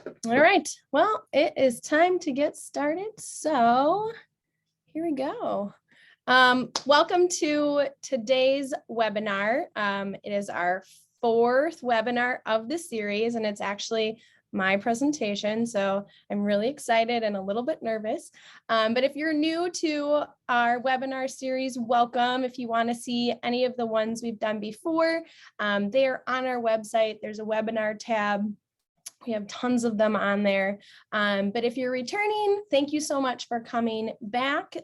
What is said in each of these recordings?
All right, well, it is time to get started. So here we go. Welcome to today's webinar. It is our fourth webinar of the series, and it's actually my presentation. So I'm really excited and a little bit nervous. But if you're new to our webinar series, welcome. If you want to see any of the ones we've done before, they are on our website. There's a webinar tab. We have tons of them on there. But if you're returning, thank you so much for coming back.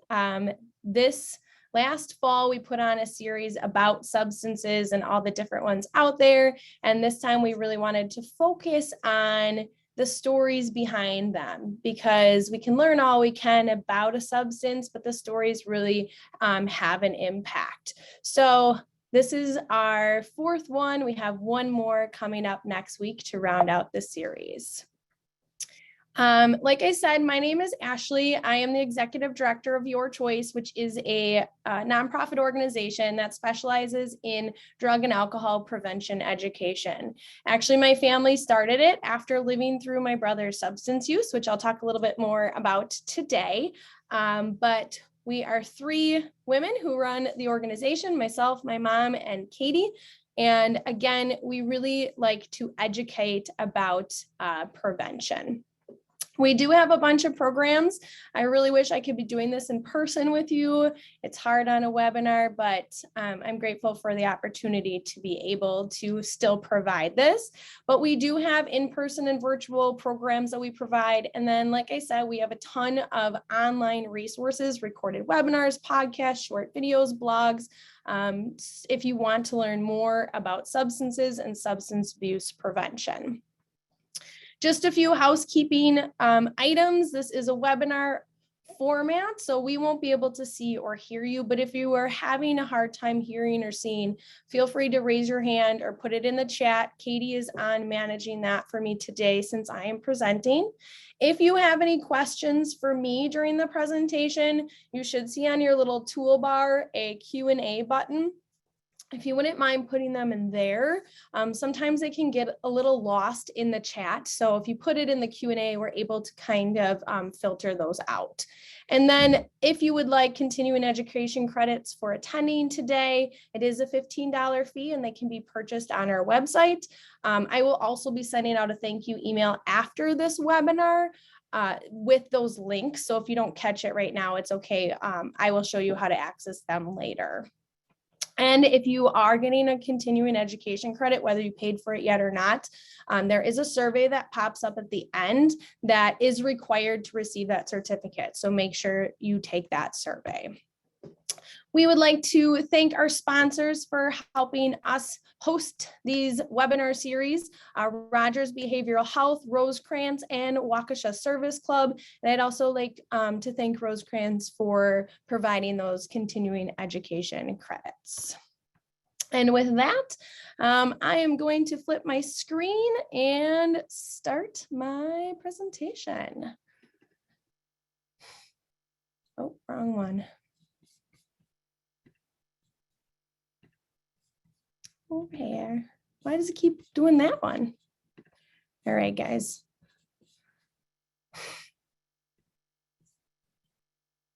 This last fall, we put on a series about substances and all the different ones out there. And this time we really wanted to focus on the stories behind them, because we can learn all we can about a substance, but the stories really have an impact. So this is our fourth one. We have one more coming up next week to round out the series. Like I said, my name is Ashleigh. I am the executive director of Your Choice, which is a nonprofit organization that specializes in drug and alcohol prevention education. Actually, my family started it after living through my brother's substance use, which I'll talk a little bit more about today. But we are three women who run the organization, myself, my mom, and Katie. And again, we really like to educate about prevention. We do have a bunch of programs. I really wish I could be doing this in person with you. It's hard on a webinar, but I'm grateful for the opportunity to be able to still provide this. But we do have in-person and virtual programs that we provide. And then, like I said, we have a ton of online resources, recorded webinars, podcasts, short videos, blogs, if you want to learn more about substances and substance abuse prevention. Just a few housekeeping items. This is a webinar format, so we won't be able to see or hear you, but if you are having a hard time hearing or seeing, feel free to raise your hand or put it in the chat. Katie is on managing that for me today since I am presenting. If you have any questions for me during the presentation, you should see on your little toolbar a Q&A button. If you wouldn't mind putting them in there, sometimes they can get a little lost in the chat. So if you put it in the Q&A, we're able to kind of filter those out. And then if you would like continuing education credits for attending today, it is a $15 fee and they can be purchased on our website. I will also be sending out a thank you email after this webinar with those links. So if you don't catch it right now, it's okay. I will show you how to access them later. And if you are getting a continuing education credit, whether you paid for it yet or not, there is a survey that pops up at the end that is required to receive that certificate. So make sure you take that survey. We would like to thank our sponsors for helping us host these webinar series, Rogers Behavioral Health, Rosecrans, and Waukesha Service Club. And I'd also like to thank Rosecrans for providing those continuing education credits. And with that, I am going to flip my screen and start my presentation. Oh, wrong one. Over here. Why does it keep doing that one? All right, guys.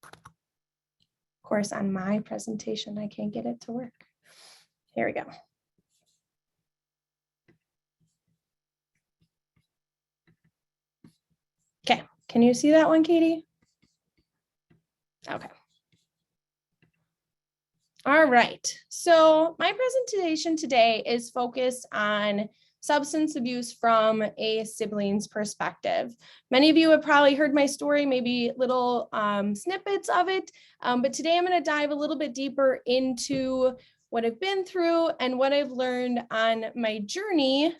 Of course, on my presentation, I can't get it to work. Here we go. Okay, can you see that one, Katie? Okay. All right, so my presentation today is focused on substance abuse from a sibling's perspective. Many of you have probably heard my story, maybe little snippets of it, but today I'm going to dive a little bit deeper into what I've been through and what I've learned on my journey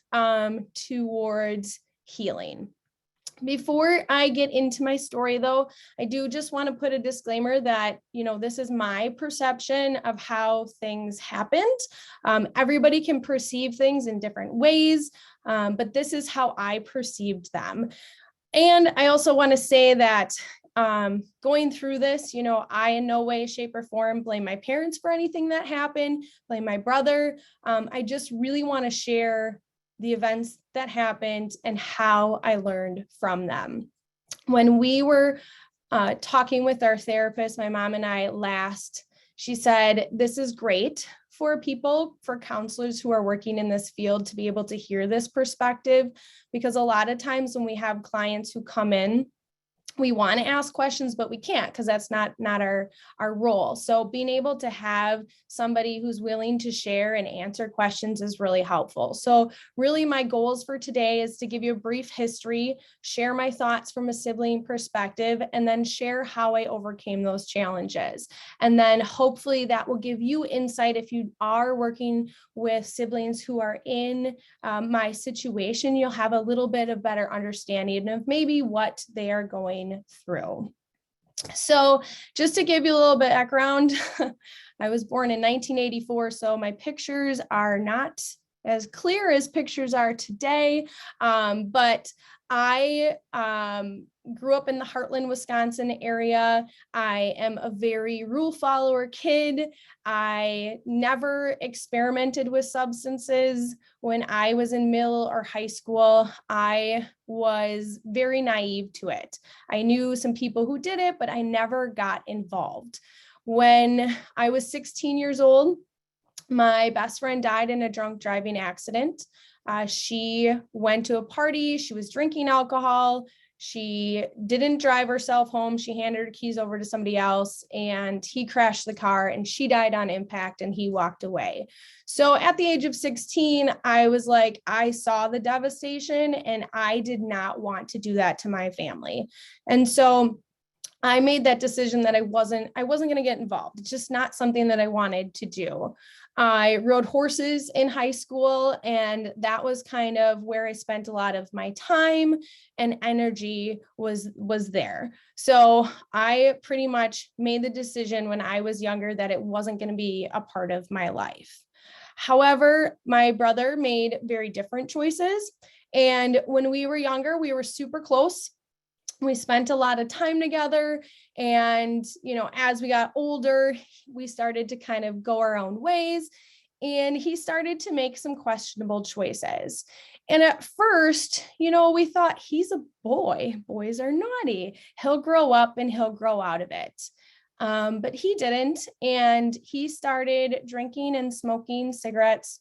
towards healing. Before I get into my story, though, I do just want to put a disclaimer that, this is my perception of how things happened. Everybody can perceive things in different ways, but this is how I perceived them. And I also want to say that going through this, I in no way, shape, or form blame my parents for anything that happened, blame my brother. I just really want to share the events that happened, and how I learned from them. When we were talking with our therapist, my mom and I last, she said, this is great for people, for counselors who are working in this field to be able to hear this perspective, because a lot of times when we have clients who come in, we want to ask questions, but we can't because that's not our role. So being able to have somebody who's willing to share and answer questions is really helpful. So really my goals for today is to give you a brief history, share my thoughts from a sibling perspective, and then share how I overcame those challenges. And then hopefully that will give you insight if you are working with siblings who are in my situation. You'll have a little bit of better understanding of maybe what they are going through. So just to give you a little bit of background, I was born in 1984, so my pictures are not as clear as pictures are today, but I grew up in the Heartland, Wisconsin area. I am a very rule follower kid. I never experimented with substances. When I was in middle or high school, I was very naive to it. I knew some people who did it, but I never got involved. When I was 16 years old, my best friend died in a drunk driving accident. She went to a party. She was drinking alcohol. She didn't drive herself home. She handed her keys over to somebody else, and he crashed the car, and she died on impact, and he walked away. So at the age of 16, I was like, I saw the devastation, and I did not want to do that to my family. And so I made that decision that I wasn't going to get involved. It's just not something that I wanted to do. I rode horses in high school, and that was kind of where I spent a lot of my time and energy was there. So I pretty much made the decision when I was younger that it wasn't going to be a part of my life. However, my brother made very different choices. And when we were younger, we were super close. We spent a lot of time together, and as we got older, we started to kind of go our own ways, and he started to make some questionable choices. And at first, we thought, he's a boy, boys are naughty, he'll grow up and he'll grow out of it. But he didn't, and he started drinking and smoking cigarettes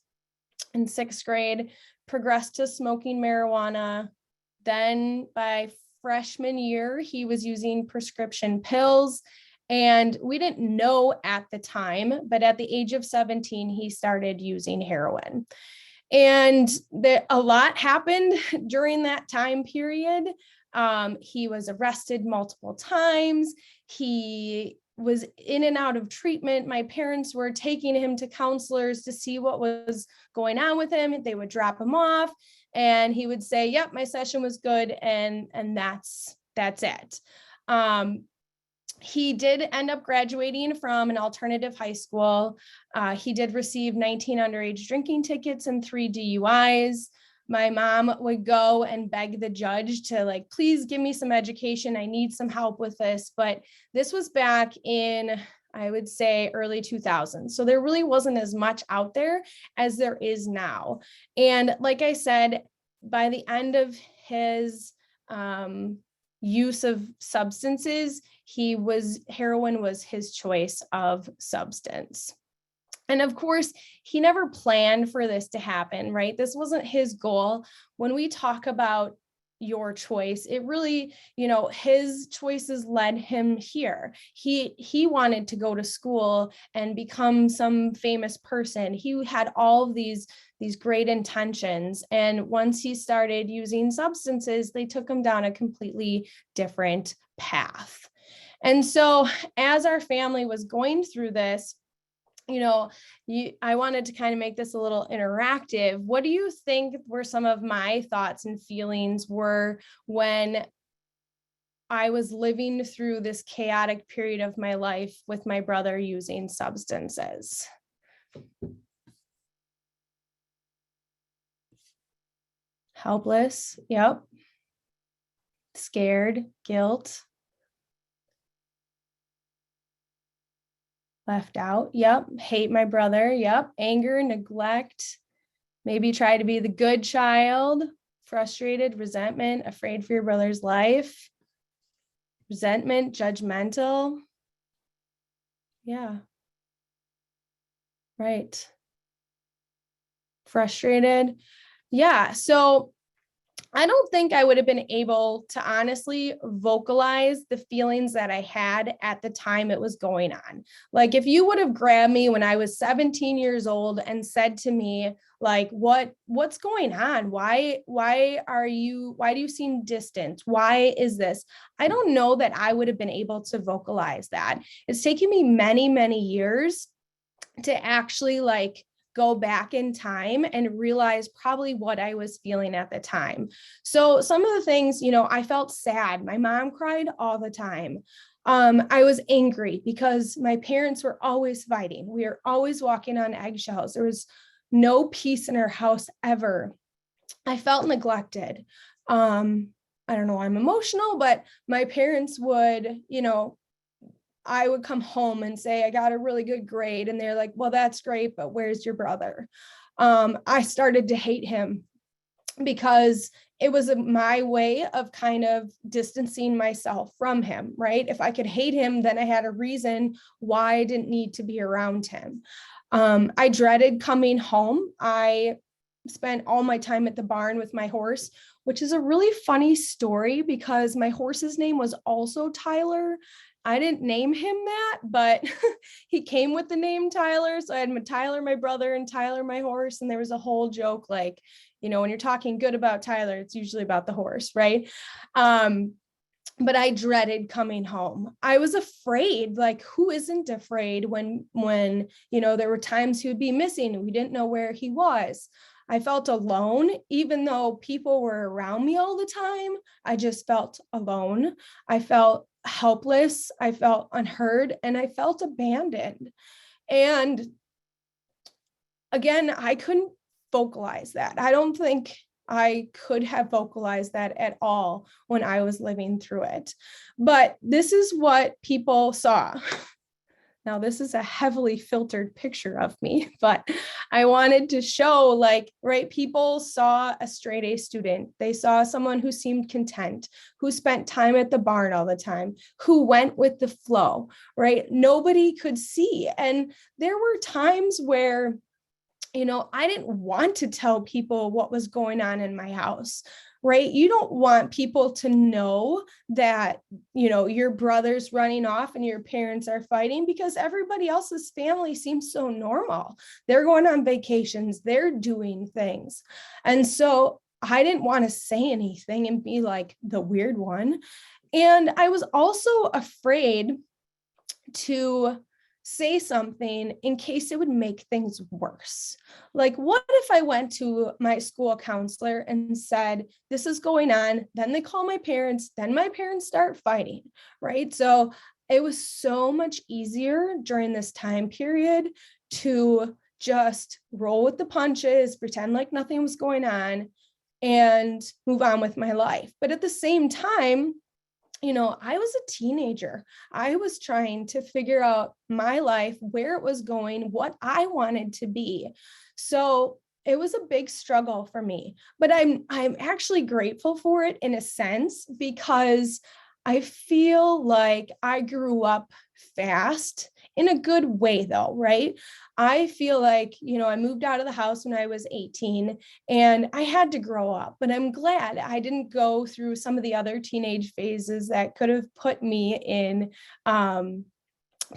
in 6th grade, progressed to smoking marijuana. Then by freshman year, he was using prescription pills, and we didn't know at the time, but at the age of 17, he started using heroin. And a lot happened during that time period. He was arrested multiple times. He was in and out of treatment. My parents were taking him to counselors to see what was going on with him. They would drop him off, and he would say, yep, my session was good. And that's it. He did end up graduating from an alternative high school. He did receive 19 underage drinking tickets and 3 DUIs. My mom would go and beg the judge to please give me some education. I need some help with this. But this was back in, I would say, early 2000s. So there really wasn't as much out there as there is now. And like I said, by the end of his use of substances, heroin was his choice of substance. And of course, he never planned for this to happen, right? This wasn't his goal. When we talk about your choice, it really, his choices led him here. He wanted to go to school and become some famous person. He had all of these great intentions. And once he started using substances, they took him down a completely different path. And so as our family was going through this, I wanted to kind of make this a little interactive. What do you think were some of my thoughts and feelings were when I was living through this chaotic period of my life with my brother using substances? Helpless. Yep. Scared. Guilt. Left out. Yep. Hate my brother. Yep. Anger, neglect, Maybe try to be the good child, frustrated, resentment, afraid for your brother's life, resentment, judgmental. Yeah. Right. Frustrated. Yeah. So I don't think I would have been able to honestly vocalize the feelings that I had at the time it was going on. Like if you would have grabbed me when I was 17 years old and said to me, like, what's going on? Why do you seem distant? Why is this? I don't know that I would have been able to vocalize that. It's taken me many, many years to actually like go back in time and realize probably what I was feeling at the time. So some of the things, I felt sad. My mom cried all the time. I was angry because my parents were always fighting. We were always walking on eggshells. There was no peace in our house ever. I felt neglected. I don't know, I'm emotional, but my parents would, I would come home and say, I got a really good grade. And they're like, well, that's great, but where's your brother? I started to hate him because it was my way of kind of distancing myself from him, right? If I could hate him, then I had a reason why I didn't need to be around him. I dreaded coming home. I spent all my time at the barn with my horse, which is a really funny story because my horse's name was also Tyler. I didn't name him that, but he came with the name Tyler. So I had Tyler, my brother, and Tyler, my horse. And there was a whole joke, like, when you're talking good about Tyler, it's usually about the horse, right? But I dreaded coming home. I was afraid, like who isn't afraid when there were times he would be missing and we didn't know where he was. I felt alone, even though people were around me all the time. I just felt alone. I felt helpless. I felt unheard, and I felt abandoned. And again, I couldn't vocalize that. I don't think I could have vocalized that at all when I was living through it. But this is what people saw. Now, this is a heavily filtered picture of me, but I wanted to show, like, right, people saw a straight A student. They saw someone who seemed content, who spent time at the barn all the time, who went with the flow, right? Nobody could see. And there were times where I didn't want to tell people what was going on in my house, right? You don't want people to know that, your brother's running off and your parents are fighting because everybody else's family seems so normal. They're going on vacations, they're doing things. And so I didn't want to say anything and be like the weird one. And I was also afraid to say something in case it would make things worse. Like, what if I went to my school counselor and said, this is going on, then they call my parents, then my parents start fighting, right? So it was so much easier during this time period to just roll with the punches, pretend like nothing was going on, and move on with my life. But at the same time, I was a teenager. I was trying to figure out my life, where it was going, what I wanted to be. So it was a big struggle for me, but I'm actually grateful for it in a sense, because I feel like I grew up fast in a good way though, right? I feel like, I moved out of the house when I was 18 and I had to grow up, but I'm glad I didn't go through some of the other teenage phases that could have put me in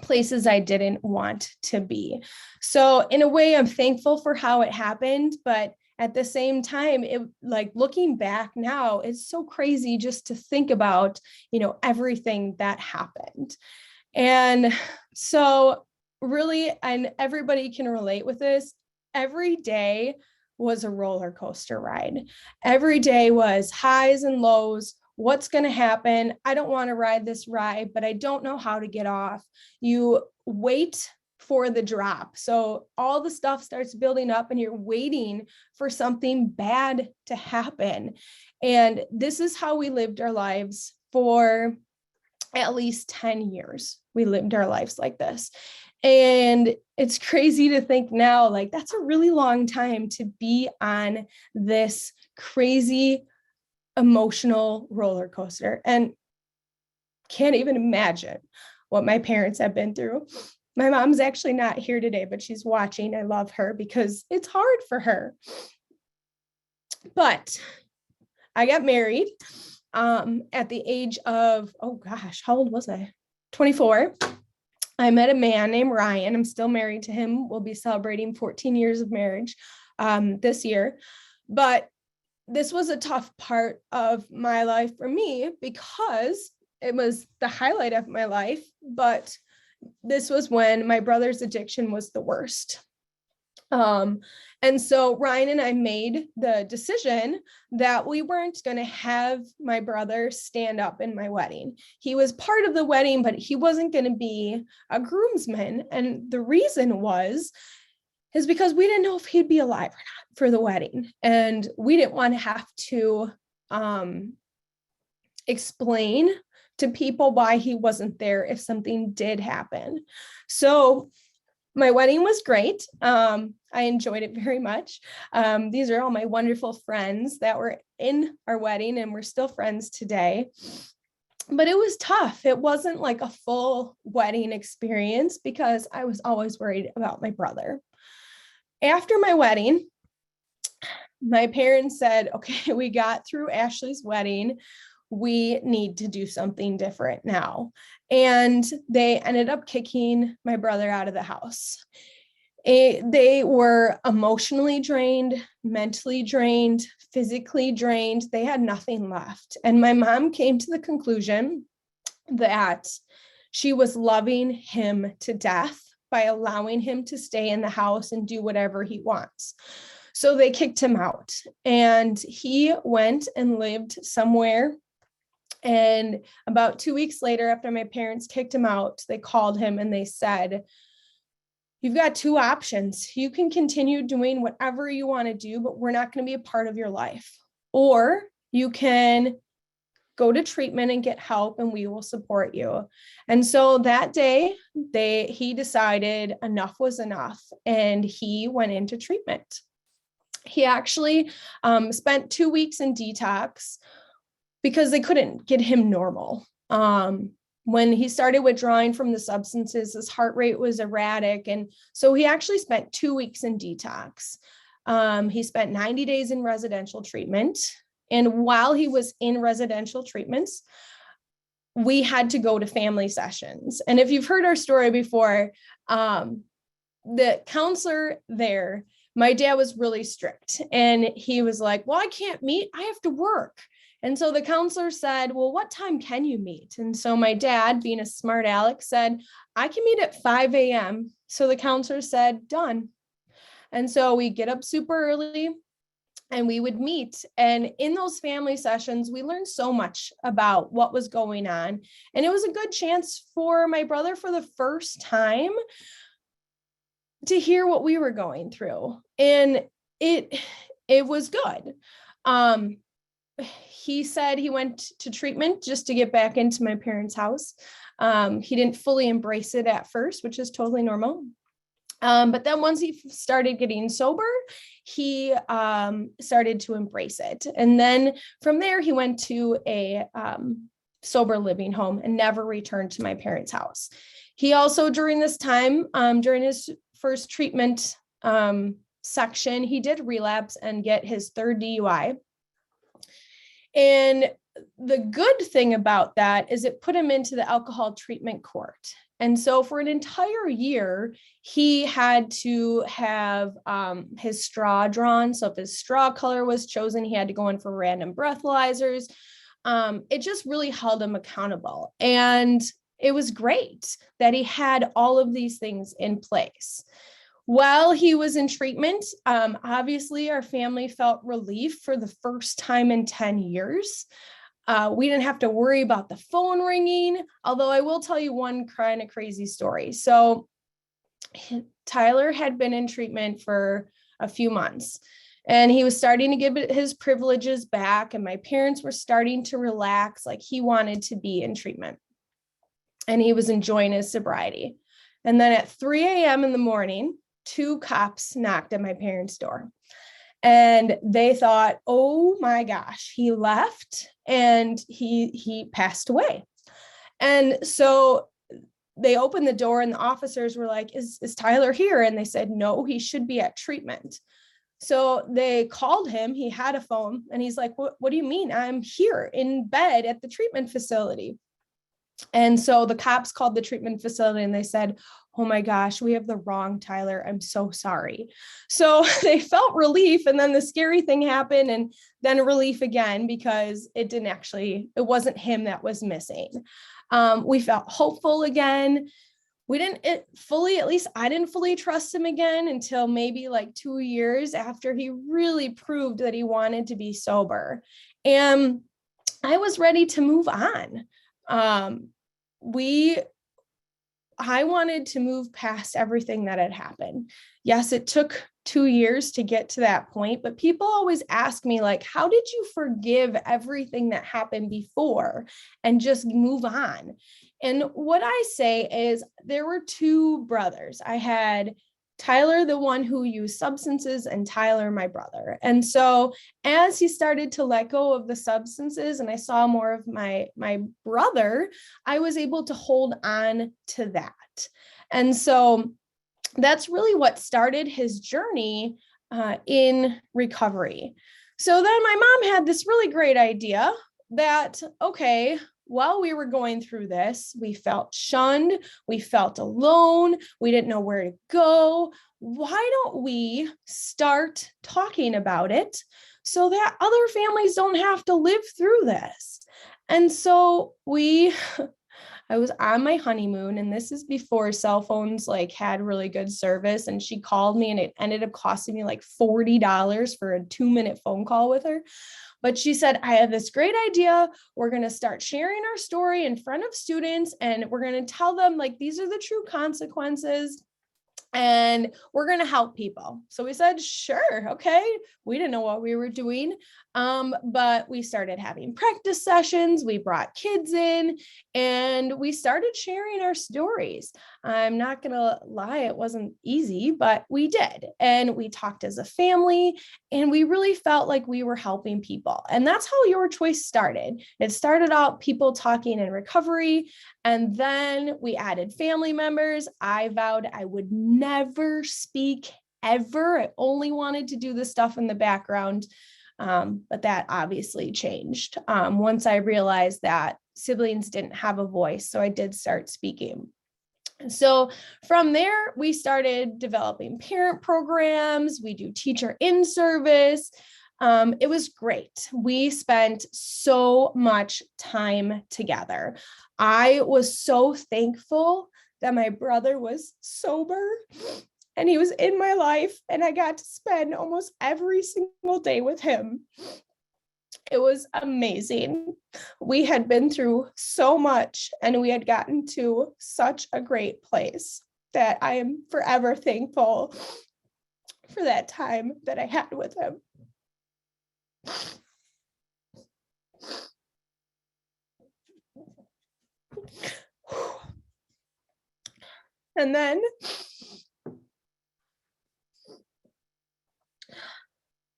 places I didn't want to be. So in a way, I'm thankful for how it happened, but at the same time, it, like, looking back now, it's so crazy just to think about, everything that happened. And so really, and everybody can relate with this, every day was a roller coaster ride. Every day was highs and lows. What's going to happen? I don't want to ride this ride, but I don't know how to get off. You wait for the drop. So all the stuff starts building up and you're waiting for something bad to happen. And this is how we lived our lives for at least 10 years. We lived our lives like this. And it's crazy to think now, like, that's a really long time to be on this crazy emotional roller coaster, and can't even imagine what my parents have been through. My mom's actually not here today, but she's watching. I love her because it's hard for her. But I got married at the age of, oh gosh, how old was I? 24. I met a man named Ryan. I'm still married to him. We'll be celebrating 14 years of marriage this year. But this was a tough part of my life for me because it was the highlight of my life. But this was when my brother's addiction was the worst. And so Ryan and I made the decision that we weren't going to have my brother stand up in my wedding. He was part of the wedding, but he wasn't going to be a groomsman. And the reason is because we didn't know if he'd be alive or not for the wedding. And we didn't want to have to explain to people why he wasn't there if something did happen. So my wedding was great. I enjoyed it very much. These are all my wonderful friends that were in our wedding, and we're still friends today. But it was tough. It wasn't like a full wedding experience because I was always worried about my brother. After my wedding, my parents said, okay, we got through Ashleigh's wedding. We need to do something different now. And they ended up kicking my brother out of the house. They were emotionally drained, mentally drained, physically drained. They had nothing left. And my mom came to the conclusion that she was loving him to death by allowing him to stay in the house and do whatever he wants. So they kicked him out, and he went and lived somewhere. And about 2 weeks later, after my parents kicked him out, they called him and they said, you've got two options. You can continue doing whatever you want to do, but we're not going to be a part of your life. Or you can go to treatment and get help and we will support you. And so that day, he decided enough was enough and he went into treatment. He actually spent 2 weeks in detox because they couldn't get him normal. When he started withdrawing from the substances, his heart rate was erratic. And so he actually spent 2 weeks in detox. He spent 90 days in residential treatment. And while he was in residential treatments, we had to go to family sessions. And if you've heard our story before, the counselor there, my dad was really strict. And he was like, well, I can't meet, I have to work. And so the counselor said, well, what time can you meet? And so my dad, being a smart aleck, said, I can meet at 5 a.m. So the counselor said, done. And so we get up super early and we would meet. And in those family sessions, we learned so much about what was going on. And it was a good chance for my brother, for the first time, to hear what we were going through. And it was good. He said he went to treatment just to get back into my parents' house. He didn't fully embrace it at first, which is totally normal. But then once he started getting sober, he started to embrace it. And then from there, he went to a sober living home and never returned to my parents' house. He also, during this time, during his first treatment section, he did relapse and get his third DUI. And the good thing about that is it put him into the alcohol treatment court. And so for an entire year, he had to have his straw drawn. So if his straw color was chosen, he had to go in for random breathalyzers. It just really held him accountable. And it was great that he had all of these things in place. While he was in treatment, obviously our family felt relief for the first time in 10 years. We didn't have to worry about the phone ringing, although I will tell you one kind of crazy story. So Tyler had been in treatment for a few months and he was starting to get his privileges back, and my parents were starting to relax, like he wanted to be in treatment and he was enjoying his sobriety. And then at 3 a.m. in the morning, 2 cops knocked at my parents' door. And they thought, oh my gosh, he left and he passed away. And so they opened the door and the officers were like, is Tyler here? And they said, no, he should be at treatment. So they called him. He had a phone and he's like, what do you mean? I'm here in bed at the treatment facility. And so the cops called the treatment facility and they said, oh my gosh, we have the wrong Tyler. I'm so sorry. So they felt relief. And then the scary thing happened and then relief again, because it wasn't him that was missing. We felt hopeful again. We didn't at least I didn't fully trust him again until maybe like 2 years after he really proved that he wanted to be sober. And I was ready to move on. I wanted to move past everything that had happened. Yes, it took 2 years to get to that point, but people always ask me, like, how did you forgive everything that happened before and just move on? And what I say is there were 2 brothers. I had Tyler, the one who used substances, and Tyler, my brother. And so as he started to let go of the substances and I saw more of my brother, I was able to hold on to that. And so that's really what started his journey in recovery. So then my mom had this really great idea that, okay, while we were going through this, we felt shunned, we felt alone, we didn't know where to go. Why don't we start talking about it so that other families don't have to live through this? And so I was on my honeymoon, and this is before cell phones like had really good service. And she called me and it ended up costing me like $40 for a 2-minute phone call with her. But she said, I have this great idea. We're going to start sharing our story in front of students, and we're going to tell them, like, these are the true consequences, and we're going to help people. So we said, sure. Okay. We didn't know what we were doing. But we started having practice sessions. We brought kids in and we started sharing our stories. I'm not going to lie, it wasn't easy, but we did. And we talked as a family and we really felt like we were helping people. And that's how Your Choice started. It started out people talking in recovery. And then we added family members. I vowed I would never speak ever. I only wanted to do this stuff in the background. But that obviously changed once I realized that siblings didn't have a voice. So I did start speaking. So from there, we started developing parent programs. We do teacher in service. It was great. We spent so much time together. I was so thankful that my brother was sober and he was in my life, and I got to spend almost every single day with him. It was amazing. We had been through so much and we had gotten to such a great place that I am forever thankful for that time that I had with him. And then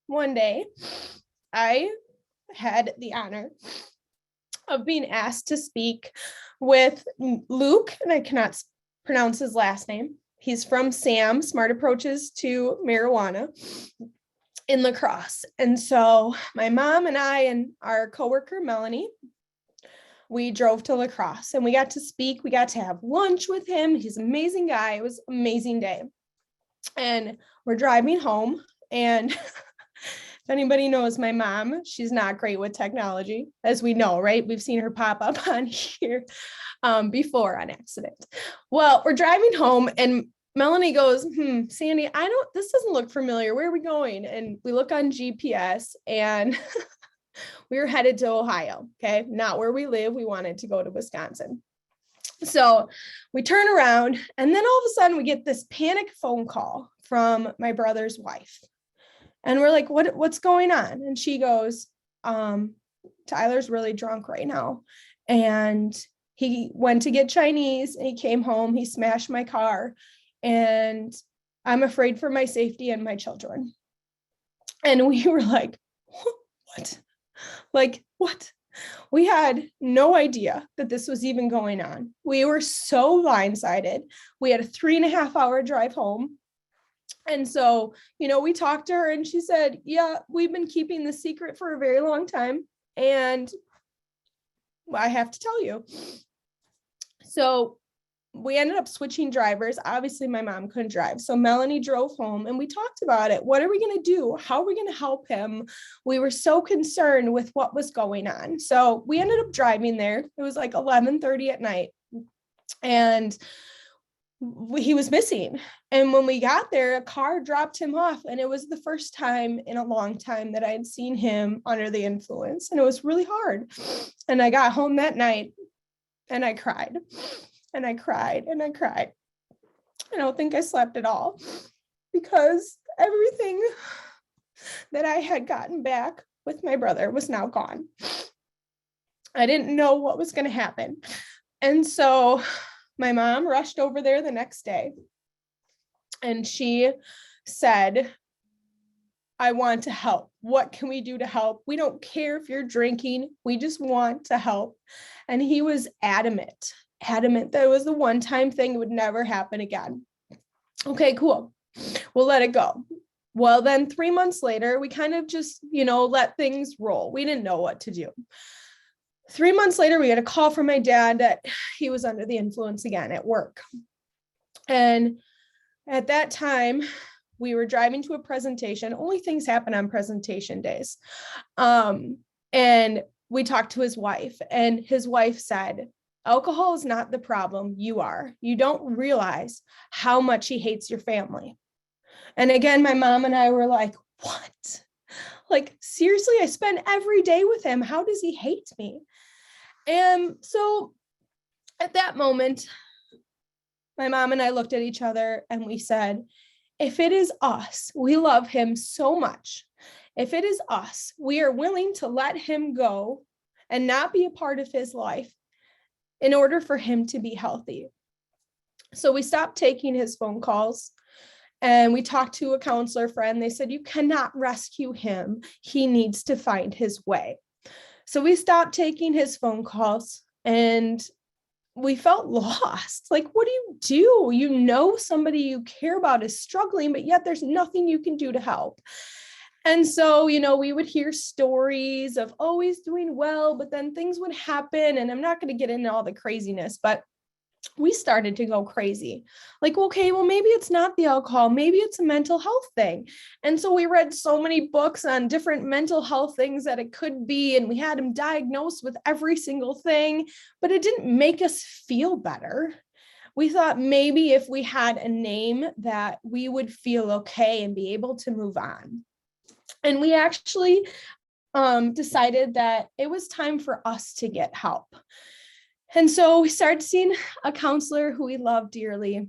one day I had the honor of being asked to speak with Luke, and I cannot pronounce his last name. He's from SAM, Smart Approaches to Marijuana, in La Crosse. And so my mom and I and our coworker, Melanie, we drove to La Crosse and we got to speak. We got to have lunch with him. He's an amazing guy. It was an amazing day. And we're driving home, and if anybody knows my mom, she's not great with technology, as we know, right? We've seen her pop up on here before on accident. Well, we're driving home and Melanie goes, Sandy, this doesn't look familiar. Where are we going? And we look on GPS and we were headed to Ohio. Okay. Not where we live. We wanted to go to Wisconsin. So we turn around and then all of a sudden we get this panic phone call from my brother's wife. And we're like, what's going on? And she goes, Tyler's really drunk right now. And he went to get Chinese and he came home, he smashed my car, and I'm afraid for my safety and my children. And we were like, what? Like, what? We had no idea that this was even going on. We were so blindsided. We had a 3.5-hour drive home. And so, we talked to her and she said, yeah, we've been keeping the secret for a very long time. And I have to tell you. So we ended up switching drivers. Obviously, my mom couldn't drive. So Melanie drove home and we talked about it. What are we going to do? How are we going to help him? We were so concerned with what was going on. So we ended up driving there. It was like 11:30 at night. And he was missing. And when we got there, a car dropped him off. And it was the first time in a long time that I had seen him under the influence. And it was really hard. And I got home that night and I cried. And I cried and I cried. I don't think I slept at all because everything that I had gotten back with my brother was now gone. I didn't know what was going to happen. And so my mom rushed over there the next day and she said, I want to help. What can we do to help? We don't care if you're drinking. We just want to help. And he was adamant that it was the one-time thing. It would never happen again. Okay, cool. We'll let it go. Well, then 3 months later, we kind of just, let things roll. We didn't know what to do. 3 months later, we got a call from my dad that he was under the influence again at work. And at that time, we were driving to a presentation. Only things happen on presentation days. And we talked to his wife, and his wife said, alcohol is not the problem. You are. You don't realize how much he hates your family. And again, my mom and I were like, what? Like, seriously, I spend every day with him. How does he hate me? And so at that moment, my mom and I looked at each other and we said, if it is us, we love him so much. If it is us, we are willing to let him go and not be a part of his life in order for him to be healthy. So we stopped taking his phone calls and we talked to a counselor friend. They said, you cannot rescue him. He needs to find his way. So we stopped taking his phone calls and we felt lost. Like, what do? Somebody you care about is struggling, but yet there's nothing you can do to help. And so, we would hear stories of always doing well, but then things would happen. And I'm not going to get into all the craziness, but we started to go crazy. Like, okay, well, maybe it's not the alcohol. Maybe it's a mental health thing. And so we read so many books on different mental health things that it could be. And we had him diagnosed with every single thing, but it didn't make us feel better. We thought maybe if we had a name that we would feel okay and be able to move on. And we actually decided that it was time for us to get help. And so we started seeing a counselor who we love dearly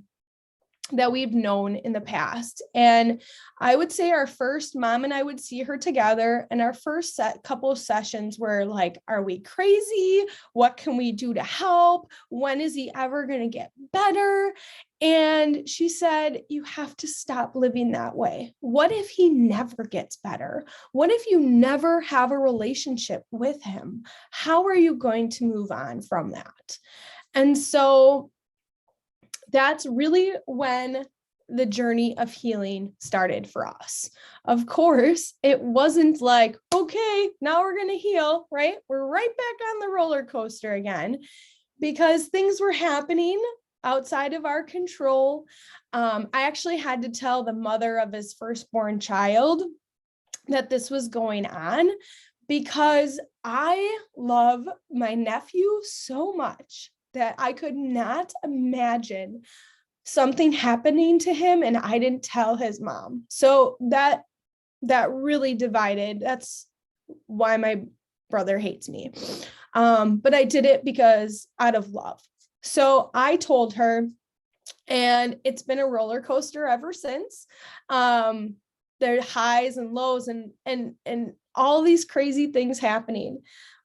that we've known in the past. And I would say our first, mom and I would see her together, and our first couple of sessions were like, are we crazy? What can we do to help? When is he ever going to get better? And she said, you have to stop living that way. What if he never gets better? What if you never have a relationship with him? How are you going to move on from that? And so that's really when the journey of healing started for us. Of course, it wasn't like, okay, now we're going to heal, right? We're right back on the roller coaster again, because things were happening outside of our control. I actually had to tell the mother of his firstborn child that this was going on, because I love my nephew so much that I could not imagine something happening to him and I didn't tell his mom. So that really divided. That's why my brother hates me. But I did it because out of love. So I told her, and it's been a roller coaster ever since. There are highs and lows and all these crazy things happening.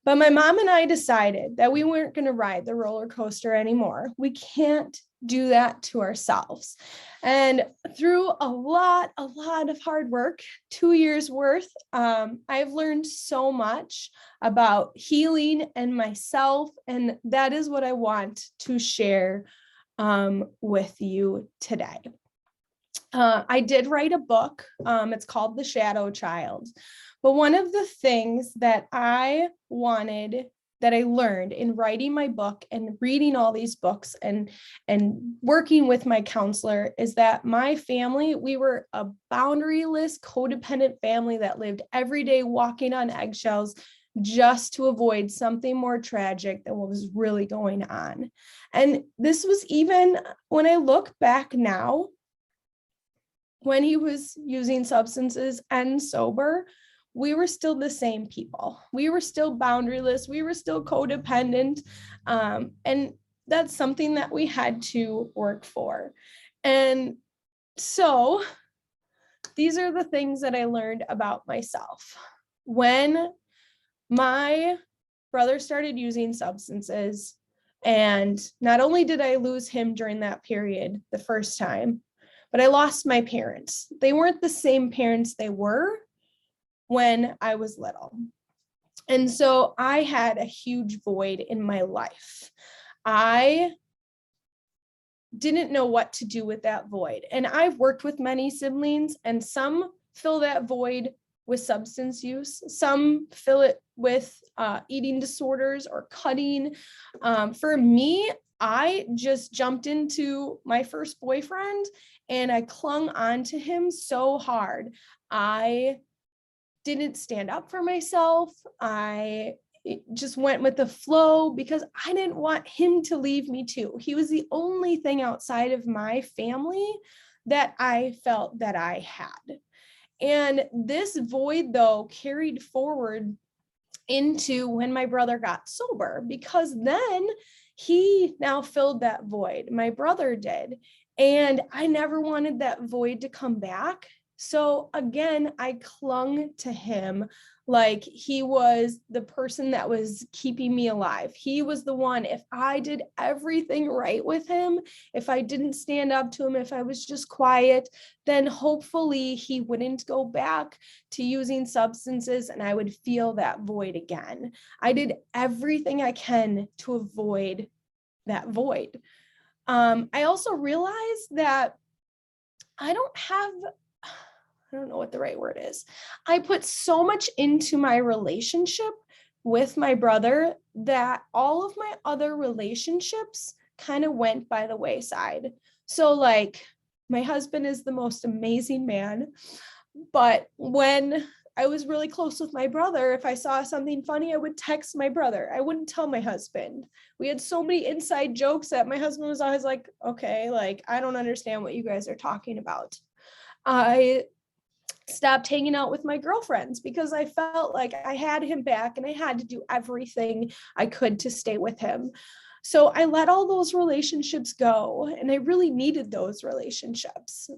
But my mom and I decided that we weren't going to ride the roller coaster anymore. We can't do that to ourselves. And through a lot of hard work, 2 years worth, I've learned so much about healing and myself. And that is what I want to share with you today. I did write a book. It's called The Shadow Child. But one of the things that I learned in writing my book and reading all these books and working with my counselor is that my family, we were a boundaryless, codependent family that lived every day walking on eggshells just to avoid something more tragic than what was really going on. And this was even when I look back now, when he was using substances and sober, we were still the same people. We were still boundaryless. We were still codependent. And that's something that we had to work for. And so these are the things that I learned about myself. When my brother started using substances, and not only did I lose him during that period the first time, but I lost my parents. They weren't the same parents they were when I was little. And so I had a huge void in my life. I didn't know what to do with that void. And I've worked with many siblings, and some fill that void with substance use. Some fill it with eating disorders or cutting. For me, I just jumped into my first boyfriend and I clung on to him so hard. I didn't stand up for myself. I just went with the flow because I didn't want him to leave me too. He was the only thing outside of my family that I felt that I had. And this void, though, carried forward into when my brother got sober, because then he now filled that void. My brother did. And I never wanted that void to come back. So again, I clung to him like he was the person that was keeping me alive. He was the one. If I did everything right with him, if I didn't stand up to him, if I was just quiet, then hopefully he wouldn't go back to using substances and I would feel that void again. I did everything I can to avoid that void. I also realized that I don't know what the right word is. I put so much into my relationship with my brother that all of my other relationships kind of went by the wayside. So like my husband is the most amazing man, but when I was really close with my brother, if I saw something funny, I would text my brother. I wouldn't tell my husband. We had so many inside jokes that my husband was always like, okay, like, I don't understand what you guys are talking about. I stopped hanging out with my girlfriends because I felt like I had him back and I had to do everything I could to stay with him. So I let all those relationships go, and I really needed those relationships.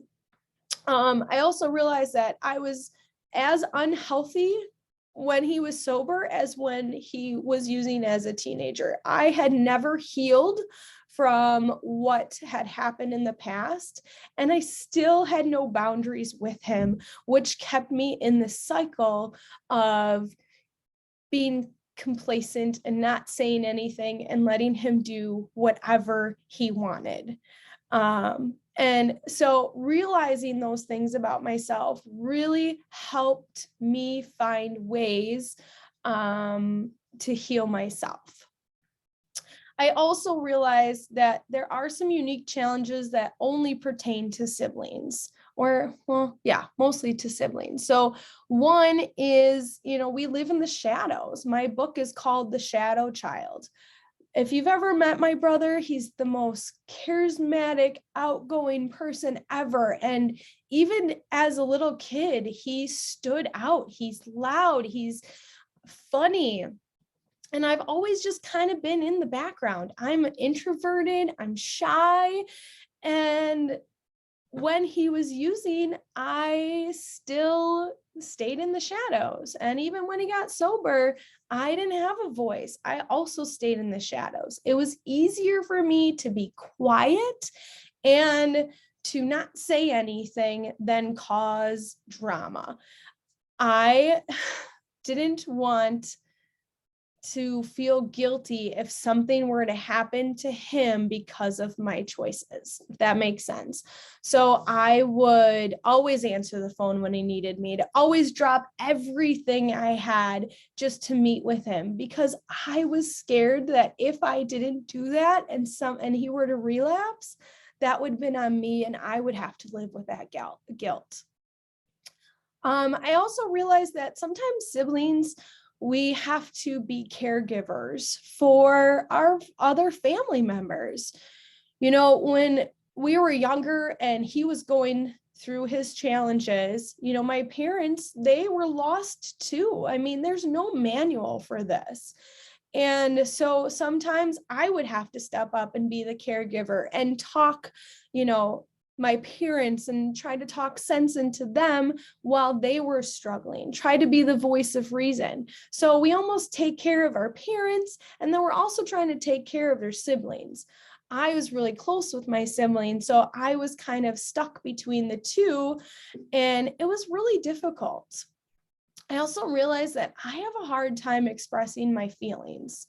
I also realized that I was as unhealthy when he was sober as when he was using as a teenager. I had never healed from what had happened in the past, and I still had no boundaries with him, which kept me in the cycle of being complacent and not saying anything and letting him do whatever he wanted. And so realizing those things about myself really helped me find ways to heal myself. I also realized that there are some unique challenges that only pertain to siblings, or, well, yeah, mostly to siblings. So one is, we live in the shadows. My book is called The Shadow Child. If you've ever met my brother, he's the most charismatic, outgoing person ever. And even as a little kid, he stood out. He's loud, he's funny. And I've always just kind of been in the background. I'm introverted, I'm shy, and when he was using, I still stayed in the shadows. And even when he got sober, I didn't have a voice. I also stayed in the shadows. It was easier for me to be quiet and to not say anything than cause drama. I didn't want to feel guilty if something were to happen to him because of my choices, if that makes sense. So I would always answer the phone when he needed me, to always drop everything I had just to meet with him, because I was scared that if I didn't do that and he were to relapse, that would have been on me and I would have to live with that guilt. I also realized that sometimes siblings, we have to be caregivers for our other family members. You know, when we were younger and he was going through his challenges, you know, my parents, they were lost too. I mean, there's no manual for this. And so sometimes I would have to step up and be the caregiver and talk, you know, my parents and try to talk sense into them while they were struggling, try to be the voice of reason. So we almost take care of our parents, and then we're also trying to take care of their siblings. I was really close with my siblings, so I was kind of stuck between the two, and it was really difficult. I also realized that I have a hard time expressing my feelings.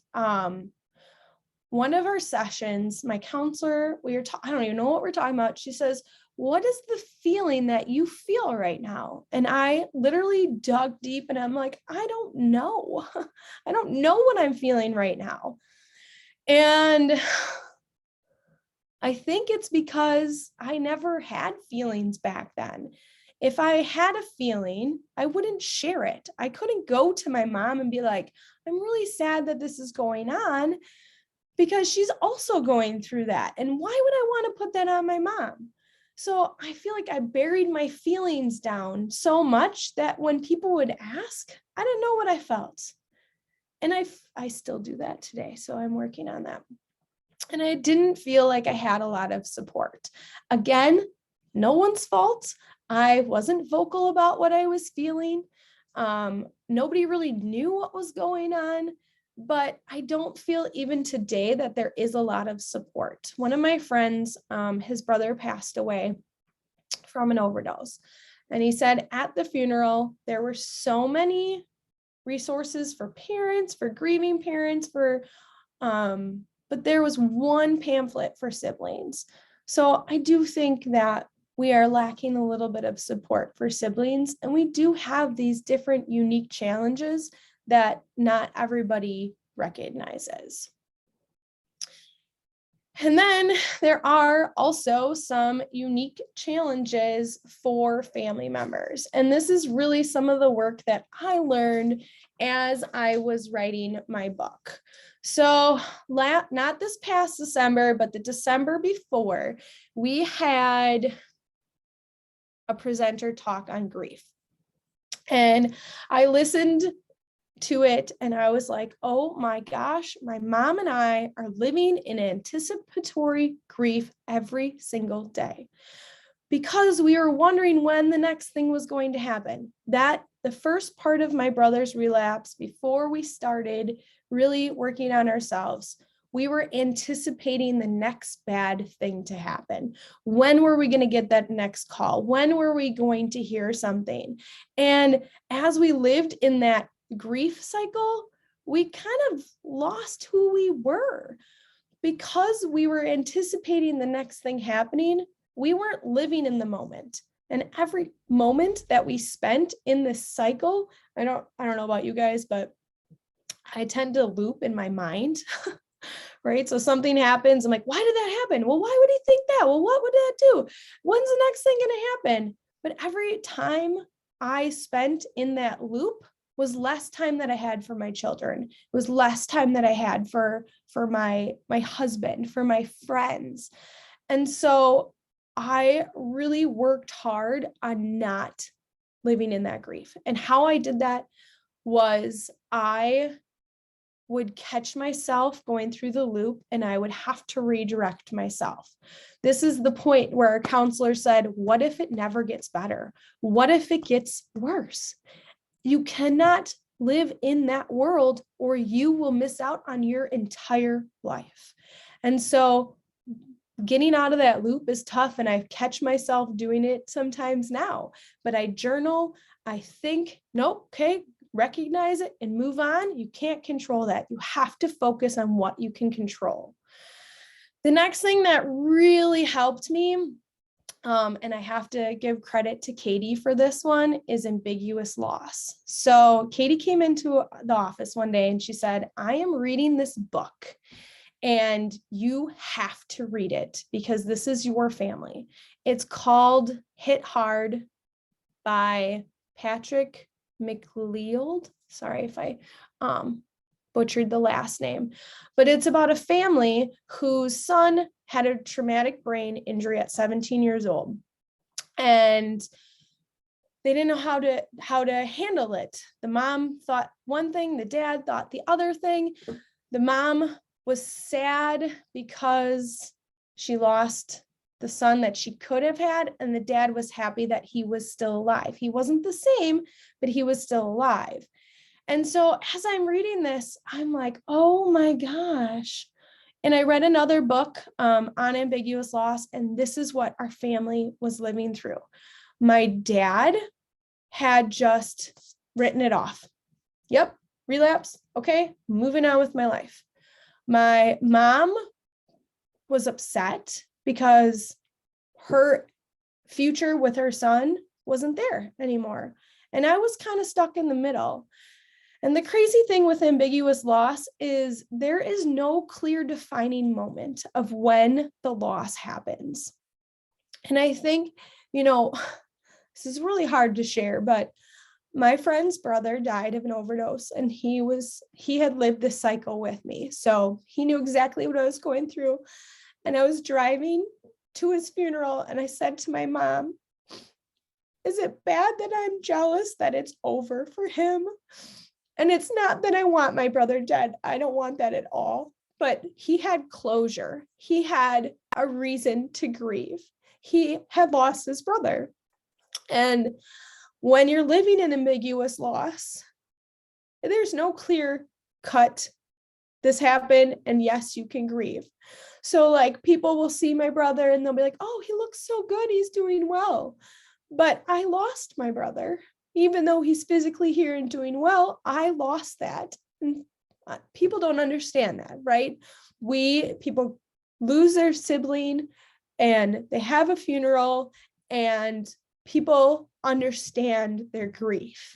One of our sessions, my counselor, I don't even know what we're talking about. She says, "What is the feeling that you feel right now?" And I literally dug deep and I'm like, I don't know. I don't know what I'm feeling right now. And I think it's because I never had feelings back then. If I had a feeling, I wouldn't share it. I couldn't go to my mom and be like, I'm really sad that this is going on, because she's also going through that. And why would I want to put that on my mom? So I feel like I buried my feelings down so much that when people would ask, I didn't know what I felt. And I still do that today. So I'm working on that. And I didn't feel like I had a lot of support. Again, no one's fault. I wasn't vocal about what I was feeling. Nobody really knew what was going on. But I don't feel even today that there is a lot of support. One of my friends, his brother passed away from an overdose. And he said at the funeral, there were so many resources for parents, for grieving parents, but there was one pamphlet for siblings. So I do think that we are lacking a little bit of support for siblings, and we do have these different unique challenges that not everybody recognizes. And then there are also some unique challenges for family members. And this is really some of the work that I learned as I was writing my book. So not this past December, but the December before, we had a presenter talk on grief. And I listened to it and I was like, oh my gosh, my mom and I are living in anticipatory grief every single day, because we were wondering when the next thing was going to happen. That the first part of my brother's relapse, before we started really working on ourselves, we were anticipating the next bad thing to happen. When were we going to get that next call? When were we going to hear something? And as we lived in that grief cycle, we kind of lost who we were, because we were anticipating the next thing happening. We weren't living in the moment. And every moment that we spent in this cycle, I don't know about you guys, but I tend to loop in my mind. Right? So something happens. I'm like, why did that happen? Well, why would he think that? Well, what would that do? When's the next thing going to happen? But every time I spent in that loop was less time that I had for my children. It was less time that I had for my husband, for my friends. And so I really worked hard on not living in that grief. And how I did that was I would catch myself going through the loop and I would have to redirect myself. This is the point where a counselor said, what if it never gets better? What if it gets worse? You cannot live in that world or you will miss out on your entire life. And so getting out of that loop is tough, and I catch myself doing it sometimes now, but I journal, I think, nope, okay, recognize it and move on. You can't control that. You have to focus on what you can control. The next thing that really helped me, and I have to give credit to Katie for this one, is ambiguous loss. So Katie came into the office one day and she said, I am reading this book and you have to read it because this is your family. It's called Hit Hard by Patrick McLeod. Sorry if I butchered the last name, but it's about a family whose son had a traumatic brain injury at 17 years old. And they didn't know how to handle it. The mom thought one thing, the dad thought the other thing. The mom was sad because she lost the son that she could have had, and the dad was happy that he was still alive. He wasn't the same, but he was still alive. And so as I'm reading this, I'm like, oh my gosh. And I read another book on ambiguous loss, and this is what our family was living through. My dad had just written it off. Yep, relapse. Okay, moving on with my life. My mom was upset because her future with her son wasn't there anymore. And I was kind of stuck in the middle. And the crazy thing with ambiguous loss is there is no clear defining moment of when the loss happens. And I think, this is really hard to share, but my friend's brother died of an overdose, and he had lived this cycle with me. So he knew exactly what I was going through. And I was driving to his funeral, and I said to my mom, is it bad that I'm jealous that it's over for him? And it's not that I want my brother dead. I don't want that at all. But he had closure. He had a reason to grieve. He had lost his brother. And when you're living in ambiguous loss, there's no clear cut, this happened, and yes, you can grieve. So like people will see my brother and they'll be like, oh, he looks so good, he's doing well. But I lost my brother. Even though he's physically here and doing well, I lost that. And people don't understand that, right? People lose their sibling and they have a funeral and people understand their grief.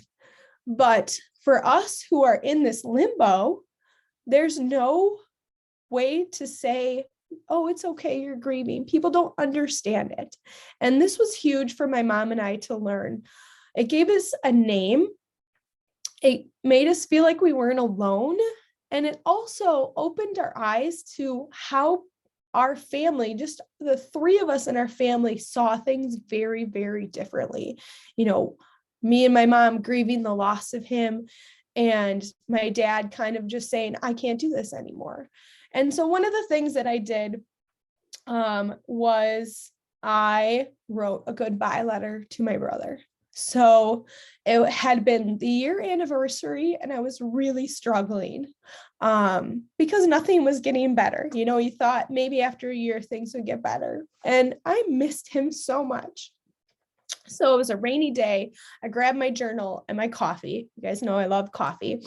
But for us who are in this limbo, there's no way to say, oh, it's okay, you're grieving. People don't understand it. And this was huge for my mom and I to learn. It gave us a name. It made us feel like we weren't alone. And it also opened our eyes to how our family, just the three of us in our family, saw things very, very differently. Me and my mom grieving the loss of him, and my dad kind of just saying, I can't do this anymore. And so one of the things that I did was I wrote a goodbye letter to my brother. So it had been the year anniversary and I was really struggling because nothing was getting better. You thought maybe after a year things would get better. And I missed him so much. So it was a rainy day. I grabbed my journal and my coffee. You guys know I love coffee.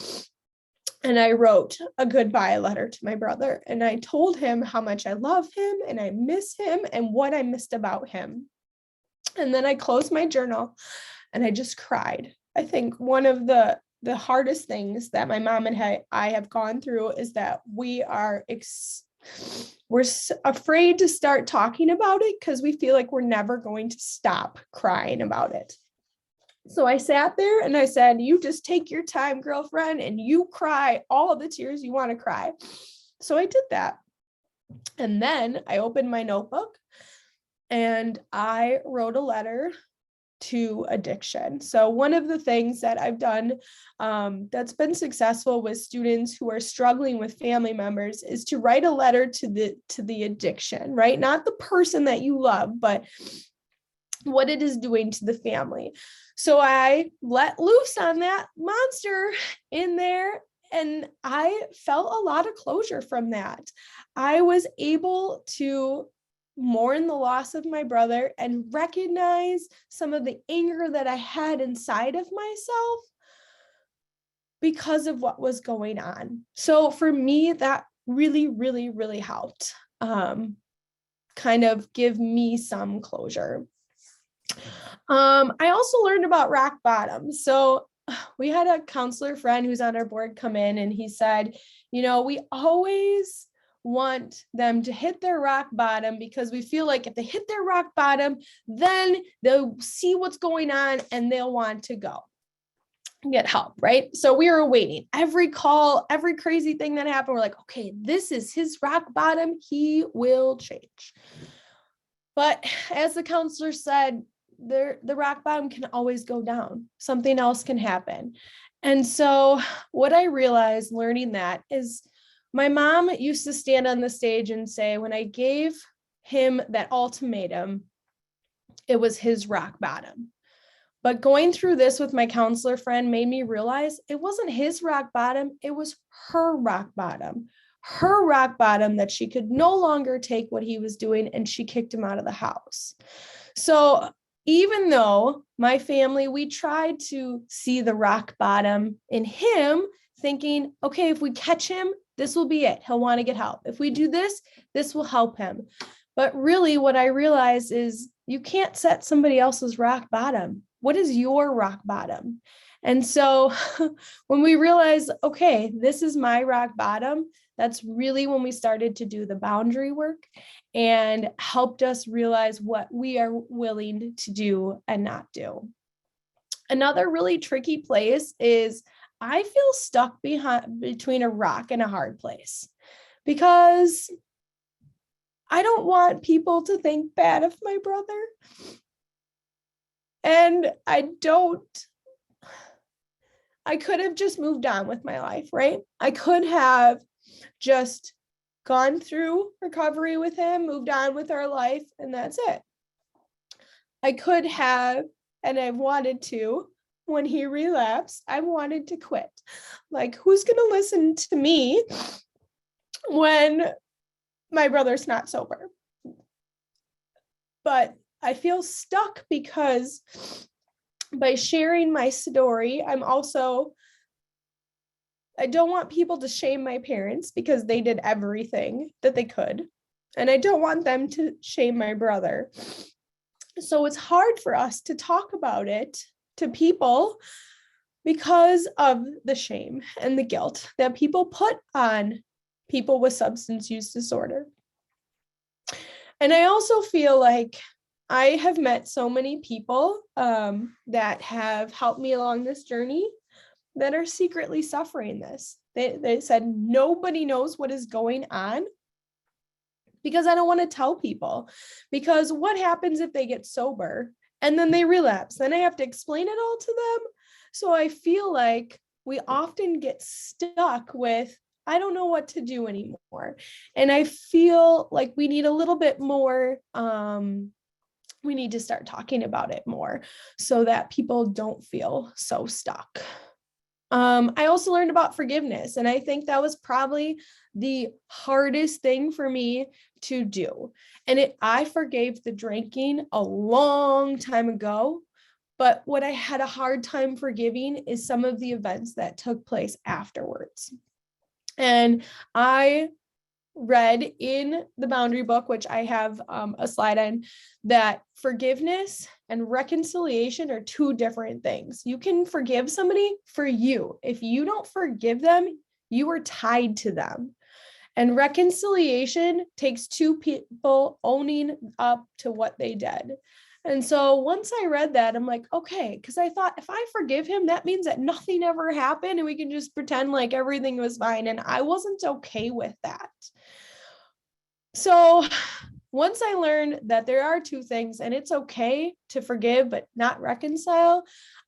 And I wrote a goodbye letter to my brother. And I told him how much I love him and I miss him and what I missed about him. And then I closed my journal and I just cried. I think one of the hardest things that my mom and I have gone through is that we're afraid to start talking about it because we feel like we're never going to stop crying about it. So I sat there and I said, you just take your time, girlfriend, and you cry all of the tears you want to cry. So I did that. And then I opened my notebook and I wrote a letter to addiction. So one of the things that I've done that's been successful with students who are struggling with family members is to write a letter to the addiction, right? Not the person that you love, but what it is doing to the family. So I let loose on that monster in there, and I felt a lot of closure from that. I was able to mourn the loss of my brother and recognize some of the anger that I had inside of myself because of what was going on. So for me, that really, really, really helped kind of give me some closure. I also learned about rock bottom. So we had a counselor friend who's on our board come in, and he said, we always want them to hit their rock bottom because we feel like if they hit their rock bottom, then they'll see what's going on and they'll want to go get help, right? So we were waiting. Every call, every crazy thing that happened, we're like, okay, this is his rock bottom. He will change. But as the counselor said, the rock bottom can always go down. Something else can happen. And so what I realized learning that is my mom used to stand on the stage and say, when I gave him that ultimatum, it was his rock bottom. But going through this with my counselor friend made me realize it wasn't his rock bottom, it was her rock bottom. Her rock bottom that she could no longer take what he was doing, and she kicked him out of the house. So even though my family, we tried to see the rock bottom in him, thinking, okay, if we catch him, this will be it. He'll want to get help. If we do this, this will help him. But really what I realized is you can't set somebody else's rock bottom. What is your rock bottom? And so when we realized, okay, this is my rock bottom, that's really when we started to do the boundary work and helped us realize what we are willing to do and not do. Another really tricky place is I feel stuck between a rock and a hard place because I don't want people to think bad of my brother. And I could have just moved on with my life, right? I could have just gone through recovery with him, moved on with our life, and that's it. I could have, and I wanted to, when he relapsed, I wanted to quit. Like, who's going to listen to me when my brother's not sober? But I feel stuck because by sharing my story, I don't want people to shame my parents because they did everything that they could. And I don't want them to shame my brother. So it's hard for us to talk about it to people because of the shame and the guilt that people put on people with substance use disorder. And I also feel like I have met so many people that have helped me along this journey that are secretly suffering this. They said nobody knows what is going on because I don't want to tell people. Because what happens if they get sober and then they relapse? Then I have to explain it all to them. So I feel like we often get stuck with, I don't know what to do anymore. And I feel like we need a little bit more, we need to start talking about it more so that people don't feel so stuck. I also learned about forgiveness, and I think that was probably the hardest thing for me to do. And I forgave the drinking a long time ago, but what I had a hard time forgiving is some of the events that took place afterwards. And I read in the boundary book, which I have a slide on, that forgiveness and reconciliation are two different things. You can forgive somebody for you. If you don't forgive them, you are tied to them. And reconciliation takes two people owning up to what they did. And so once I read that, I'm like, okay, because I thought if I forgive him, that means that nothing ever happened and we can just pretend like everything was fine. And I wasn't okay with that. So once I learned that there are two things and it's okay to forgive but not reconcile,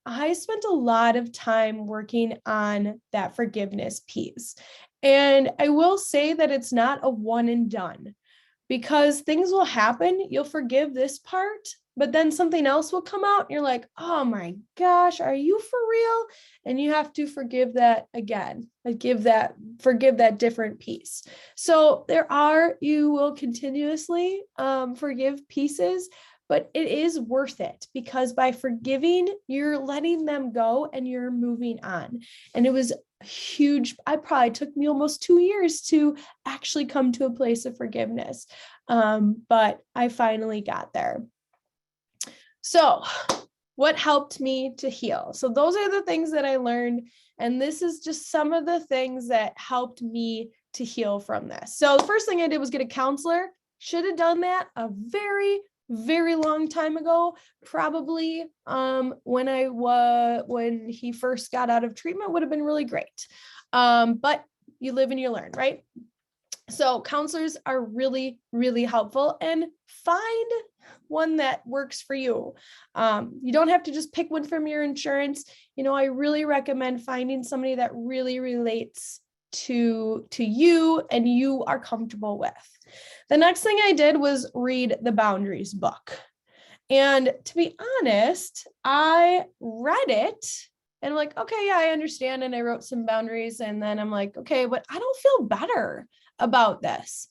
I spent a lot of time working on that forgiveness piece. And I will say that it's not a one and done, because things will happen. You'll forgive this part, but then something else will come out. And you're like, oh my gosh, are you for real? And you have to forgive that again, forgive that different piece. So you will continuously forgive pieces, but it is worth it, because by forgiving, you're letting them go and you're moving on. And it was huge. It probably took me almost 2 years to actually come to a place of forgiveness. But I finally got there. So what helped me to heal? So those are the things that I learned. And this is just some of the things that helped me to heal from this. So the first thing I did was get a counselor. Should have done that a very, very long time ago, probably when he first got out of treatment, would have been really great. But you live and you learn, right? So counselors are really, really helpful, and find one that works for you. You don't have to just pick one from your insurance. I really recommend finding somebody that really relates to you and you are comfortable with. The next thing I did was read the Boundaries book. And to be honest, I read it and I'm like, okay, yeah, I understand. And I wrote some boundaries, and then I'm like, okay, but I don't feel better about this.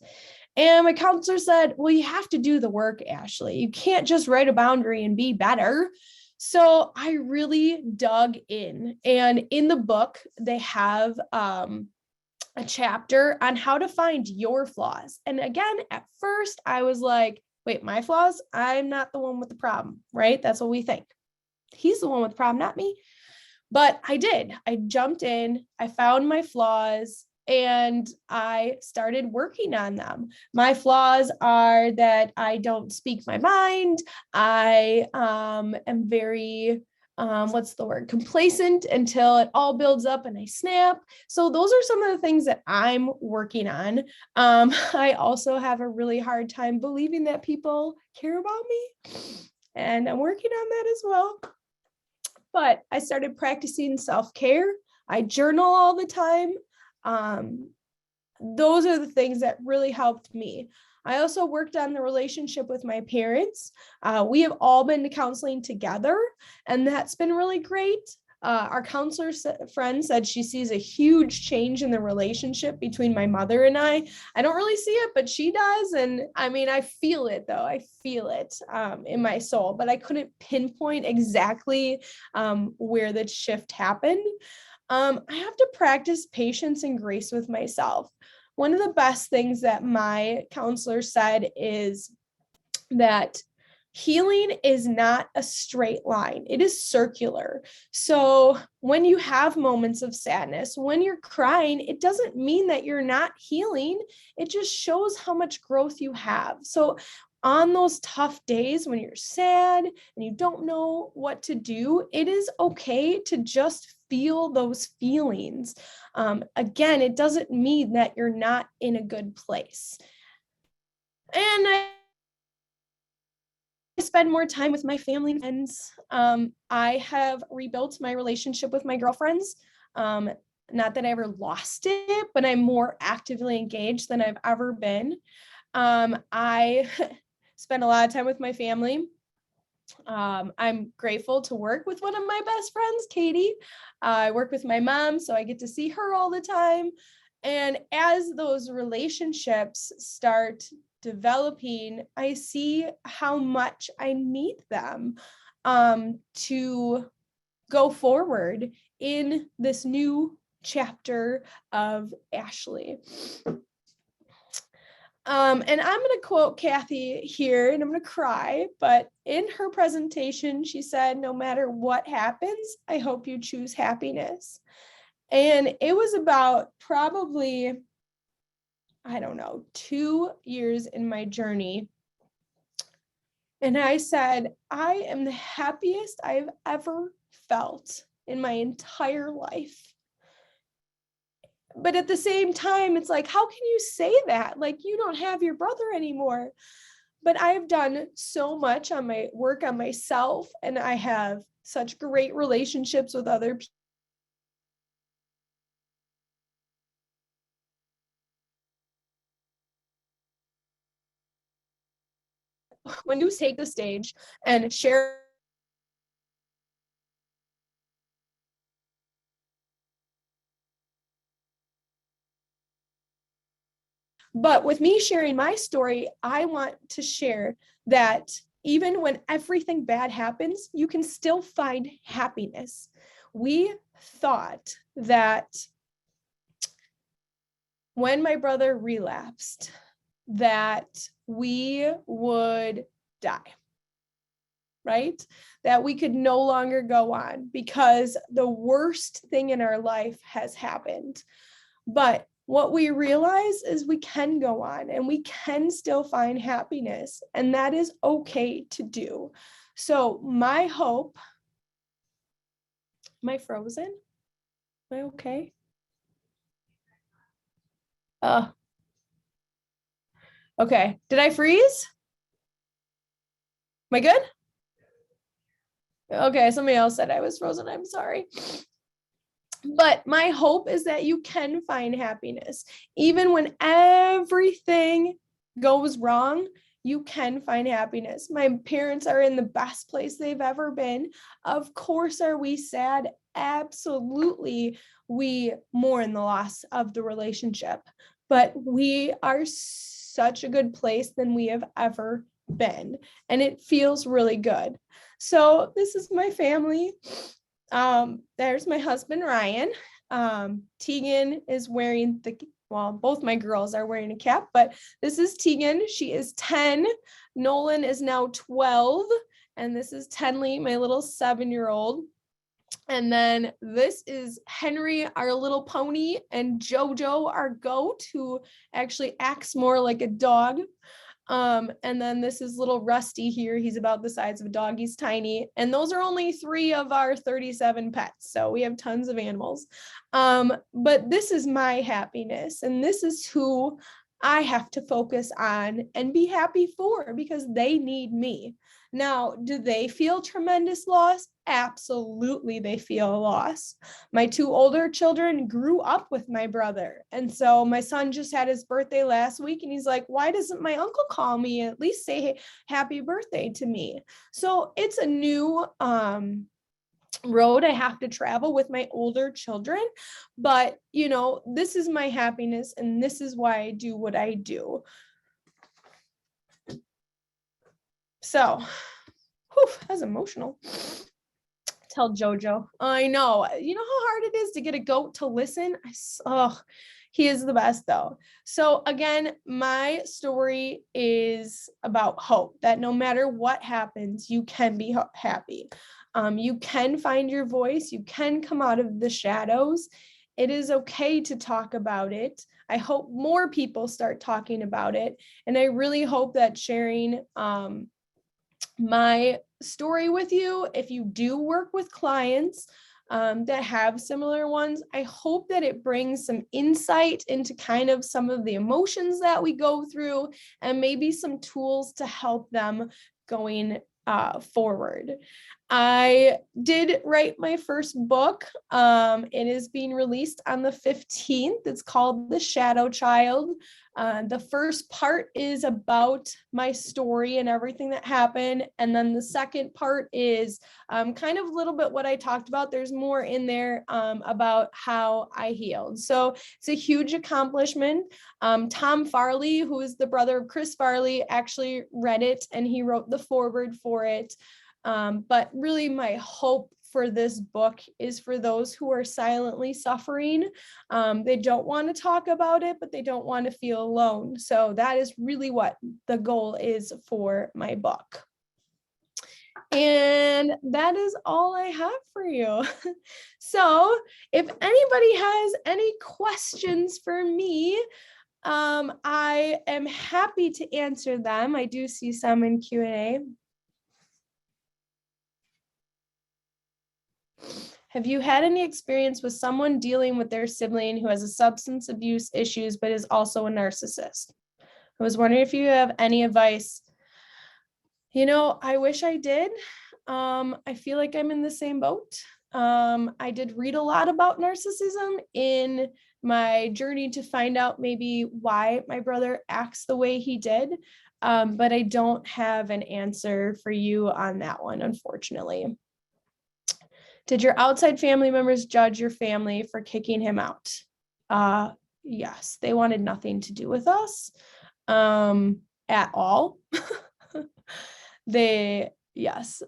And my counselor said, well, you have to do the work, Ashleigh. You can't just write a boundary and be better. So I really dug in. And in the book, they have a chapter on how to find your flaws. And again, at first I was like, wait, my flaws? I'm not the one with the problem, right? That's what we think. He's the one with the problem, not me. But I did. I jumped in, I found my flaws, and I started working on them. My flaws are that I don't speak my mind. I am very, complacent until it all builds up and I snap. So those are some of the things that I'm working on. I also have a really hard time believing that people care about me, and I'm working on that as well. But I started practicing self-care. I journal all the time. Those are the things that really helped me. I also worked on the relationship with my parents. We have all been to counseling together, and that's been really great. Our counselor friend said she sees a huge change in the relationship between my mother and I. I don't really see it, but she does. And I mean, I feel it though. I feel it in my soul, but I couldn't pinpoint exactly where the shift happened. I have to practice patience and grace with myself. One of the best things that my counselor said is that healing is not a straight line. It is circular. So when you have moments of sadness, when you're crying, it doesn't mean that you're not healing. It just shows how much growth you have. So on those tough days when you're sad and you don't know what to do, it is okay to just feel those feelings. Again, it doesn't mean that you're not in a good place. And I spend more time with my family and friends. I have rebuilt my relationship with my girlfriends. Not that I ever lost it, but I'm more actively engaged than I've ever been. I spend a lot of time with my family. I'm grateful to work with one of my best friends, Katie. I work with my mom, so I get to see her all the time. And as those relationships start developing, I see how much I need them to go forward in this new chapter of Ashleigh. And I'm going to quote Kathy here, and I'm going to cry, but in her presentation, she said, no matter what happens, I hope you choose happiness. And it was about probably, 2 years in my journey. And I said, I am the happiest I've ever felt in my entire life. But at the same time, it's like, how can you say that? Like, you don't have your brother anymore. but I've done so much on my work on myself, and I have such great relationships with other people. When you take the stage and share But with me sharing my story, I want to share that even when everything bad happens, you can still find happiness. We thought that when my brother relapsed, that we would die, right? That we could no longer go on because the worst thing in our life has happened. But what we realize is we can go on and we can still find happiness, and that is okay to do. So my hope, am I frozen? Am I okay? Okay. Did I freeze? Am I good? Okay, somebody else said I was frozen. I'm sorry. But my hope is that you can find happiness. Even when everything goes wrong, you can find happiness. My parents are in the best place they've ever been. Of course, are we sad? Absolutely. We mourn the loss of the relationship, but we are such a good place than we have ever been. And it feels really good. So this is my family. There's my husband, Ryan. Tegan is wearing both my girls are wearing a cap, but this is Tegan. She is 10. Nolan is now 12. And this is Tenley, my little 7-year-old. And then this is Henry, our little pony, and Jojo, our goat, who actually acts more like a dog. And then this is little Rusty here. He's about the size of a dog. He's tiny. And those are only 3 of our 37 pets. So we have tons of animals. But this is my happiness. And this is who I have to focus on and be happy for, because they need me. Now, do they feel tremendous loss? Absolutely, they feel a loss. My 2 older children grew up with my brother. And so my son just had his birthday last week, and he's like, why doesn't my uncle call me and at least say, hey, happy birthday to me? So it's a new road I have to travel with my older children. But, this is my happiness, and this is why I do what I do. So, that's emotional. Tell Jojo. I know. You know how hard it is to get a goat to listen? He is the best though. So again, my story is about hope, that no matter what happens, you can be happy. You can find your voice. You can come out of the shadows. It is okay to talk about it. I hope more people start talking about it. And I really hope that sharing my story with you, if you do work with clients that have similar ones, I hope that it brings some insight into kind of some of the emotions that we go through, and maybe some tools to help them going forward. I did write my first book. It is being released on the 15th. It's called The Shadow Child. The first part is about my story and everything that happened. And then the second part is kind of a little bit what I talked about. There's more in there about how I healed. So it's a huge accomplishment. Tom Farley, who is the brother of Chris Farley, actually read it, and he wrote the foreword for it. But really my hope for this book is for those who are silently suffering. They don't want to talk about it, but they don't want to feel alone. So that is really what the goal is for my book. And that is all I have for you. So if anybody has any questions for me, I am happy to answer them. I do see some in Q&A. Have you had any experience with someone dealing with their sibling who has a substance abuse issues but is also a narcissist? I was wondering if you have any advice I wish I did. I feel like I'm in the same boat. I did read a lot about narcissism in my journey to find out maybe why my brother acts the way he did. But I don't have an answer for you on that one, unfortunately. Did your outside family members judge your family for kicking him out? Yes, they wanted nothing to do with us at all. Yes.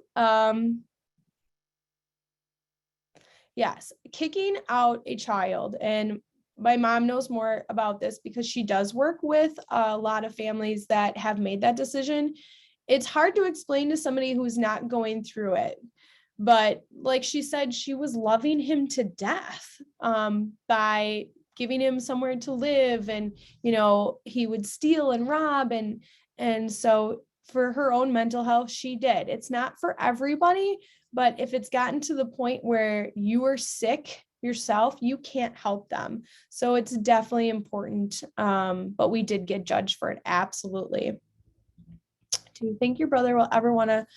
Yes, kicking out a child, and my mom knows more about this because she does work with a lot of families that have made that decision. It's hard to explain to somebody who's not going through it. But like she said, she was loving him to death by giving him somewhere to live, and he would steal and rob, and so for her own mental health, she did. It's not for everybody, but if it's gotten to the point where you are sick yourself, you can't help them. So it's definitely important. But we did get judged for it. Absolutely. Do you think your brother will ever want to,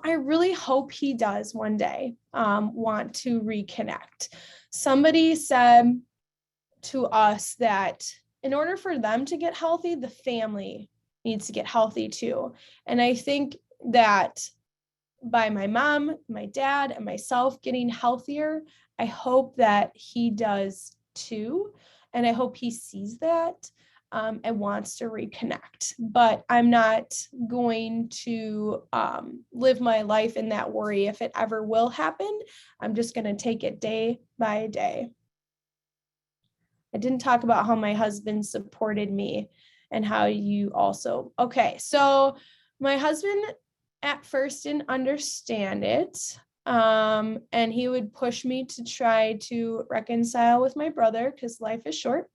I really hope he does one day want to reconnect. Somebody said to us that in order for them to get healthy, the family needs to get healthy too. And I think that by my mom, my dad, and myself getting healthier, I hope that he does too. And I hope he sees that and wants to reconnect. But I'm not going to live my life in that worry if it ever will happen. I'm just going to take it day by day. I didn't talk about how my husband supported me and how you also. Okay, so my husband at first didn't understand it. And he would push me to try to reconcile with my brother because life is short.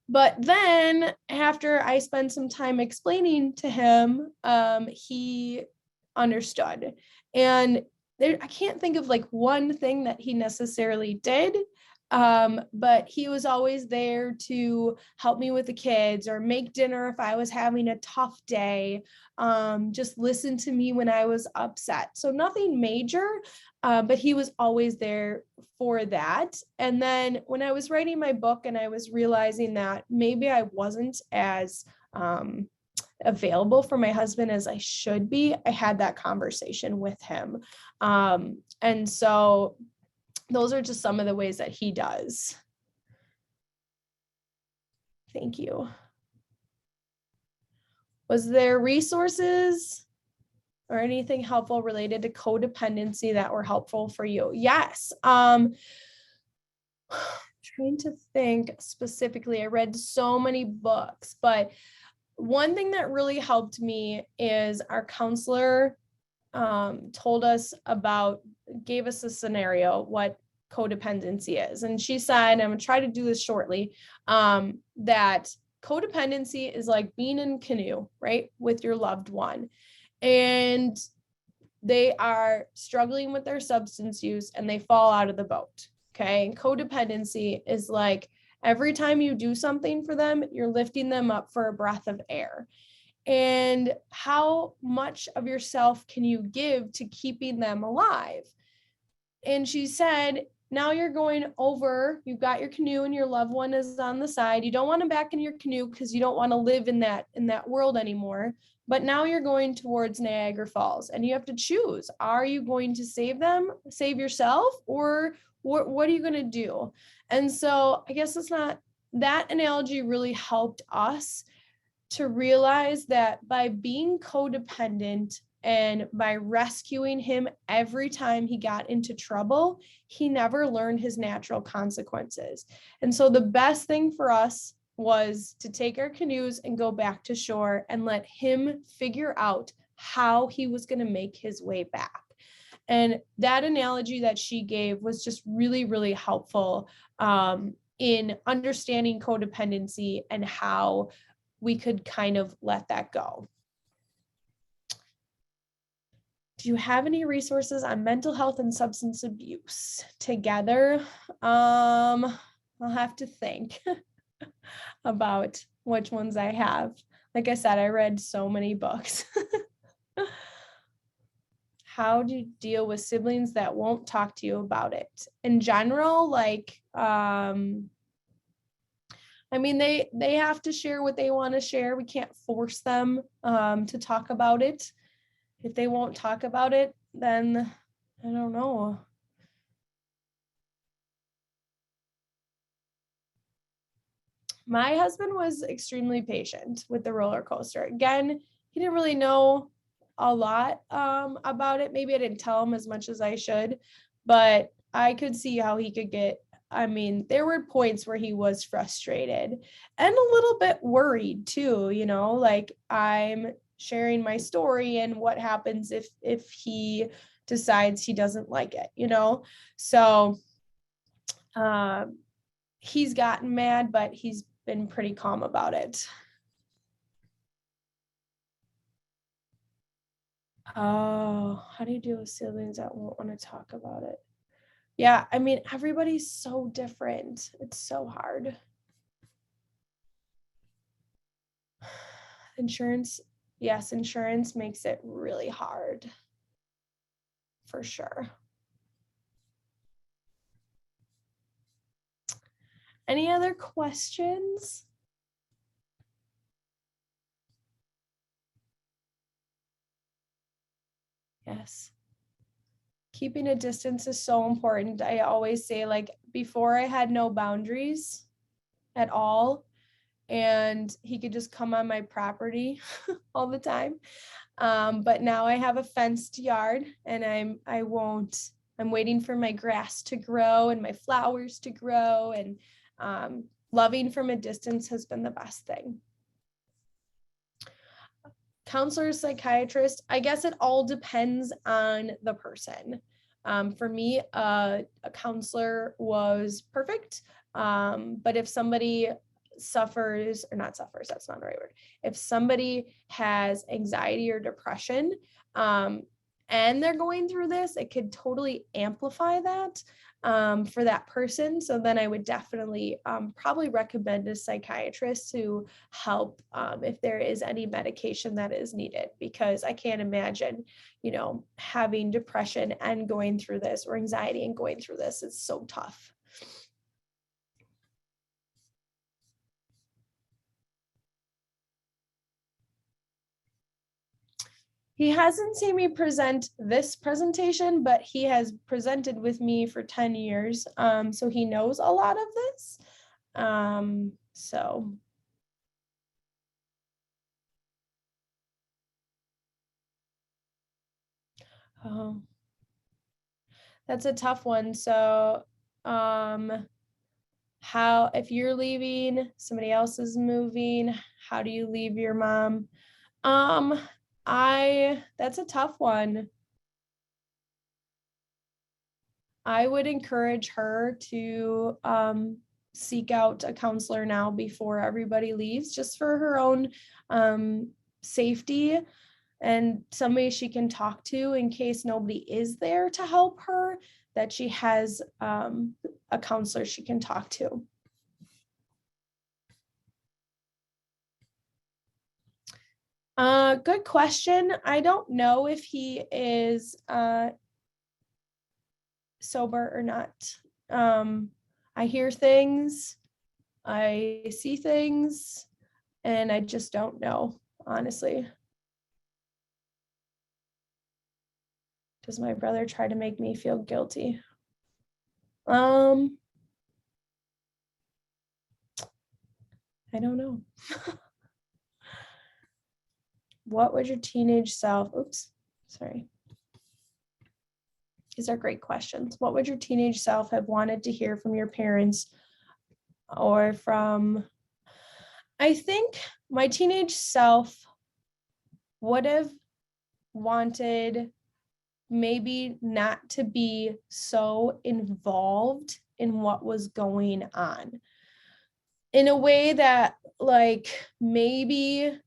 But then after I spent some time explaining to him, he understood. And I can't think of like one thing that he necessarily did. But he was always there to help me with the kids or make dinner if I was having a tough day, just listen to me when I was upset. So nothing major, but he was always there for that. And then when I was writing my book and I was realizing that maybe I wasn't as available for my husband as I should be, I had that conversation with him. And so those are just some of the ways that he does. Thank you. Was there resources or anything helpful related to codependency that were helpful for you? Yes. Trying to think specifically, I read so many books, but one thing that really helped me is our counselor gave us a scenario, what codependency is. And she said, I'm going to try to do this shortly, that codependency is like being in a canoe, right, with your loved one. And they are struggling with their substance use and they fall out of the boat. Okay. And codependency is like every time you do something for them, you're lifting them up for a breath of air. And how much of yourself can you give to keeping them alive? And she said, now you're going over, you've got your canoe and your loved one is on the side. You don't want them back in your canoe because you don't want to live in that world anymore. But now you're going towards Niagara Falls and you have to choose. Are you going to save them, save yourself, or what are you going to do? And so I guess that analogy really helped us to realize that by being codependent and by rescuing him every time he got into trouble, he never learned his natural consequences. And so the best thing for us was to take our canoes and go back to shore and let him figure out how he was going to make his way back. And that analogy that she gave was just really, really helpful in understanding codependency and how we could kind of let that go. Do you have any resources on mental health and substance abuse together? I'll have to think about which ones I have. Like I said, I read so many books. How do you deal with siblings that won't talk to you about it? In general, like, I mean, they have to share what they want to share. We can't force them to talk about it. If they won't talk about it, then I don't know. My husband was extremely patient with the roller coaster. Again, he didn't really know a lot about it. Maybe I didn't tell him as much as I should, but I could see how he could get. I mean, there were points where he was frustrated and a little bit worried too, like I'm sharing my story and what happens if he decides he doesn't like it. So he's gotten mad, but he's been pretty calm about it. Oh, how do you deal with siblings that won't want to talk about it? Yeah, I mean, everybody's so different. It's so hard. Insurance, yes, insurance makes it really hard. For sure. Any other questions? Yes. Keeping a distance is so important. I always say, like, before I had no boundaries at all, and he could just come on my property all the time. But now I have a fenced yard, and I'm waiting for my grass to grow and my flowers to grow, and loving from a distance has been the best thing. Counselor, psychiatrist, I guess it all depends on the person. For me, a counselor was perfect. But if somebody suffers, or not suffers, that's not the right word. If somebody has anxiety or depression, and they're going through this, it could totally amplify that for that person. So then I would definitely probably recommend a psychiatrist to help if there is any medication that is needed, because I can't imagine, having depression and going through this, or anxiety and going through this. It's so tough. He hasn't seen me present this presentation, but he has presented with me for 10 years. So he knows a lot of this. So. Oh, that's a tough one. So, if you're leaving, somebody else is moving, how do you leave your mom? That's a tough one. I would encourage her to seek out a counselor now before everybody leaves, just for her own safety, and somebody she can talk to in case nobody is there to help her, that she has a counselor she can talk to. Good question. I don't know if he is sober or not. I hear things, I see things, and I just don't know, honestly. Does my brother try to make me feel guilty? I don't know. What would your teenage self, These are great questions. What would your teenage self have wanted to hear from your parents or from? I think my teenage self would have wanted maybe not to be so involved in what was going on, in a way that, like, maybe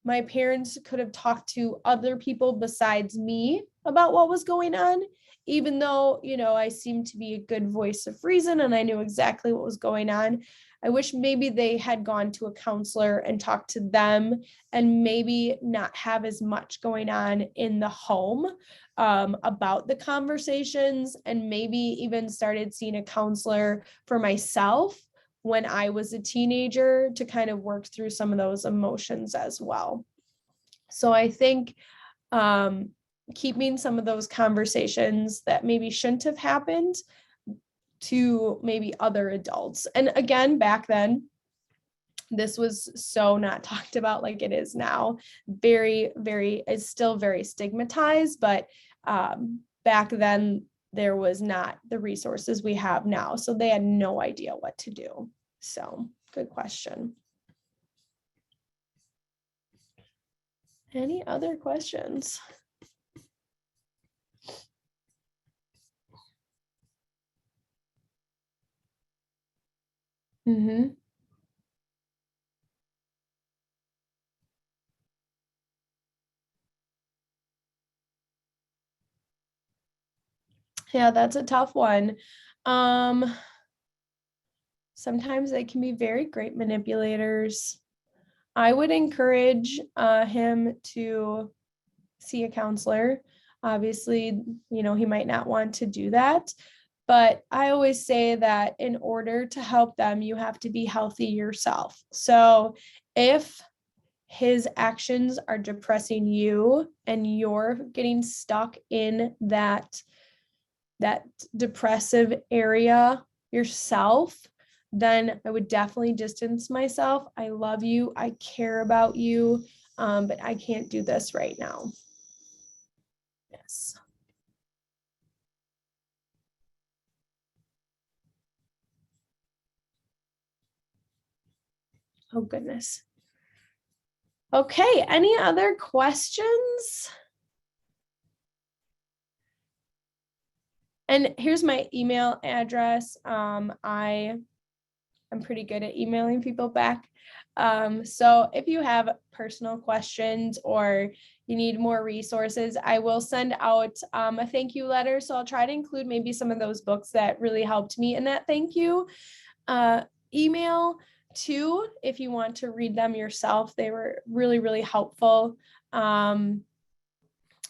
my parents could have talked to other people besides me about what was going on, even though, I seemed to be a good voice of reason and I knew exactly what was going on. I wish maybe they had gone to a counselor and talked to them, and maybe not have as much going on in the home about the conversations, and maybe even started seeing a counselor for myself when I was a teenager to kind of work through some of those emotions as well. So I think keeping some of those conversations that maybe shouldn't have happened to maybe other adults. And again, back then, this was so not talked about like it is now. It's still very stigmatized, but back then there was not the resources we have now. So they had no idea what to do. So good question. Any other questions? Mm-hmm. Yeah, that's a tough one. Sometimes they can be very great manipulators. I would encourage him to see a counselor. Obviously, he might not want to do that, but I always say that in order to help them, you have to be healthy yourself. So if his actions are depressing you and you're getting stuck in that depressive area yourself, then I would definitely distance myself. I love you. I care about you, but I can't do this right now. Yes. Oh, goodness. Okay. Any other questions? And here's my email address. I'm pretty good at emailing people back. So if you have personal questions or you need more resources, I will send out a thank you letter. So I'll try to include maybe some of those books that really helped me in that thank you email too, if you want to read them yourself. They were really, really helpful.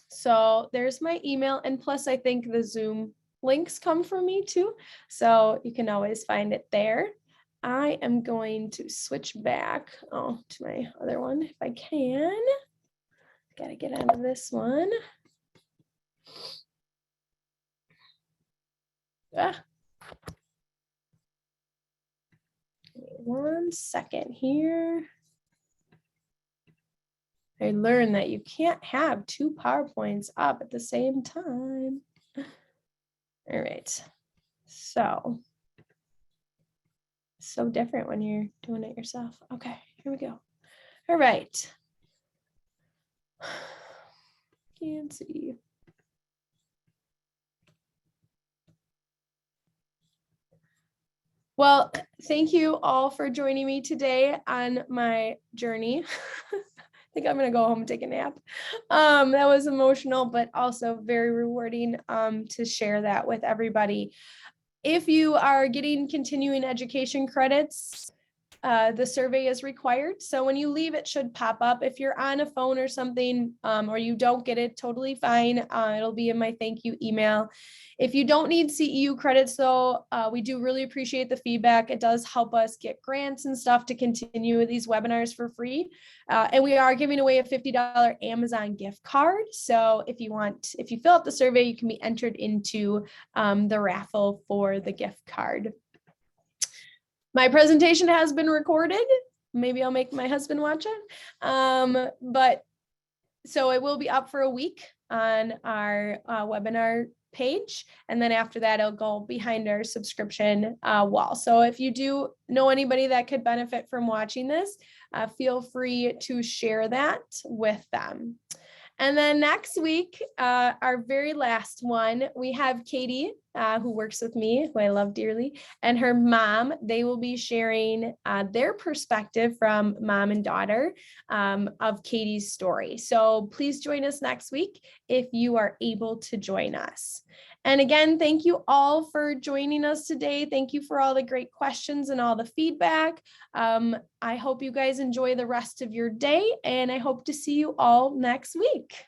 So there's my email. And plus, I think the Zoom links come from me too. So you can always find it there. I am going to switch back to my other one if I can. Got to get out of this one. One second here. I learned that you can't have two PowerPoints up at the same time. All right. So different when you're doing it yourself. Okay, here we go. All right. Can't see. Well, thank you all for joining me today on my journey. I think I'm going to go home and take a nap. That was emotional, but also very rewarding to share that with everybody. If you are getting continuing education credits, the survey is required. So when you leave, it should pop up. If you're on a phone or something, or you don't get it, totally fine. It'll be in my thank you email. If you don't need CEU credits though, we do really appreciate the feedback. It does help us get grants and stuff to continue these webinars for free. And we are giving away a $50 Amazon gift card. So if you fill out the survey, you can be entered into the raffle for the gift card. My presentation has been recorded. Maybe I'll make my husband watch it. But so it will be up for a week on our webinar page. And then after that, it'll go behind our subscription wall. So if you do know anybody that could benefit from watching this, feel free to share that with them. And then next week, our very last one, we have Katie who works with me, who I love dearly, and her mom. They will be sharing their perspective from mom and daughter of Katie's story. So please join us next week if you are able to join us. And again, thank you all for joining us today. Thank you for all the great questions and all the feedback. I hope you guys enjoy the rest of your day, and I hope to see you all next week.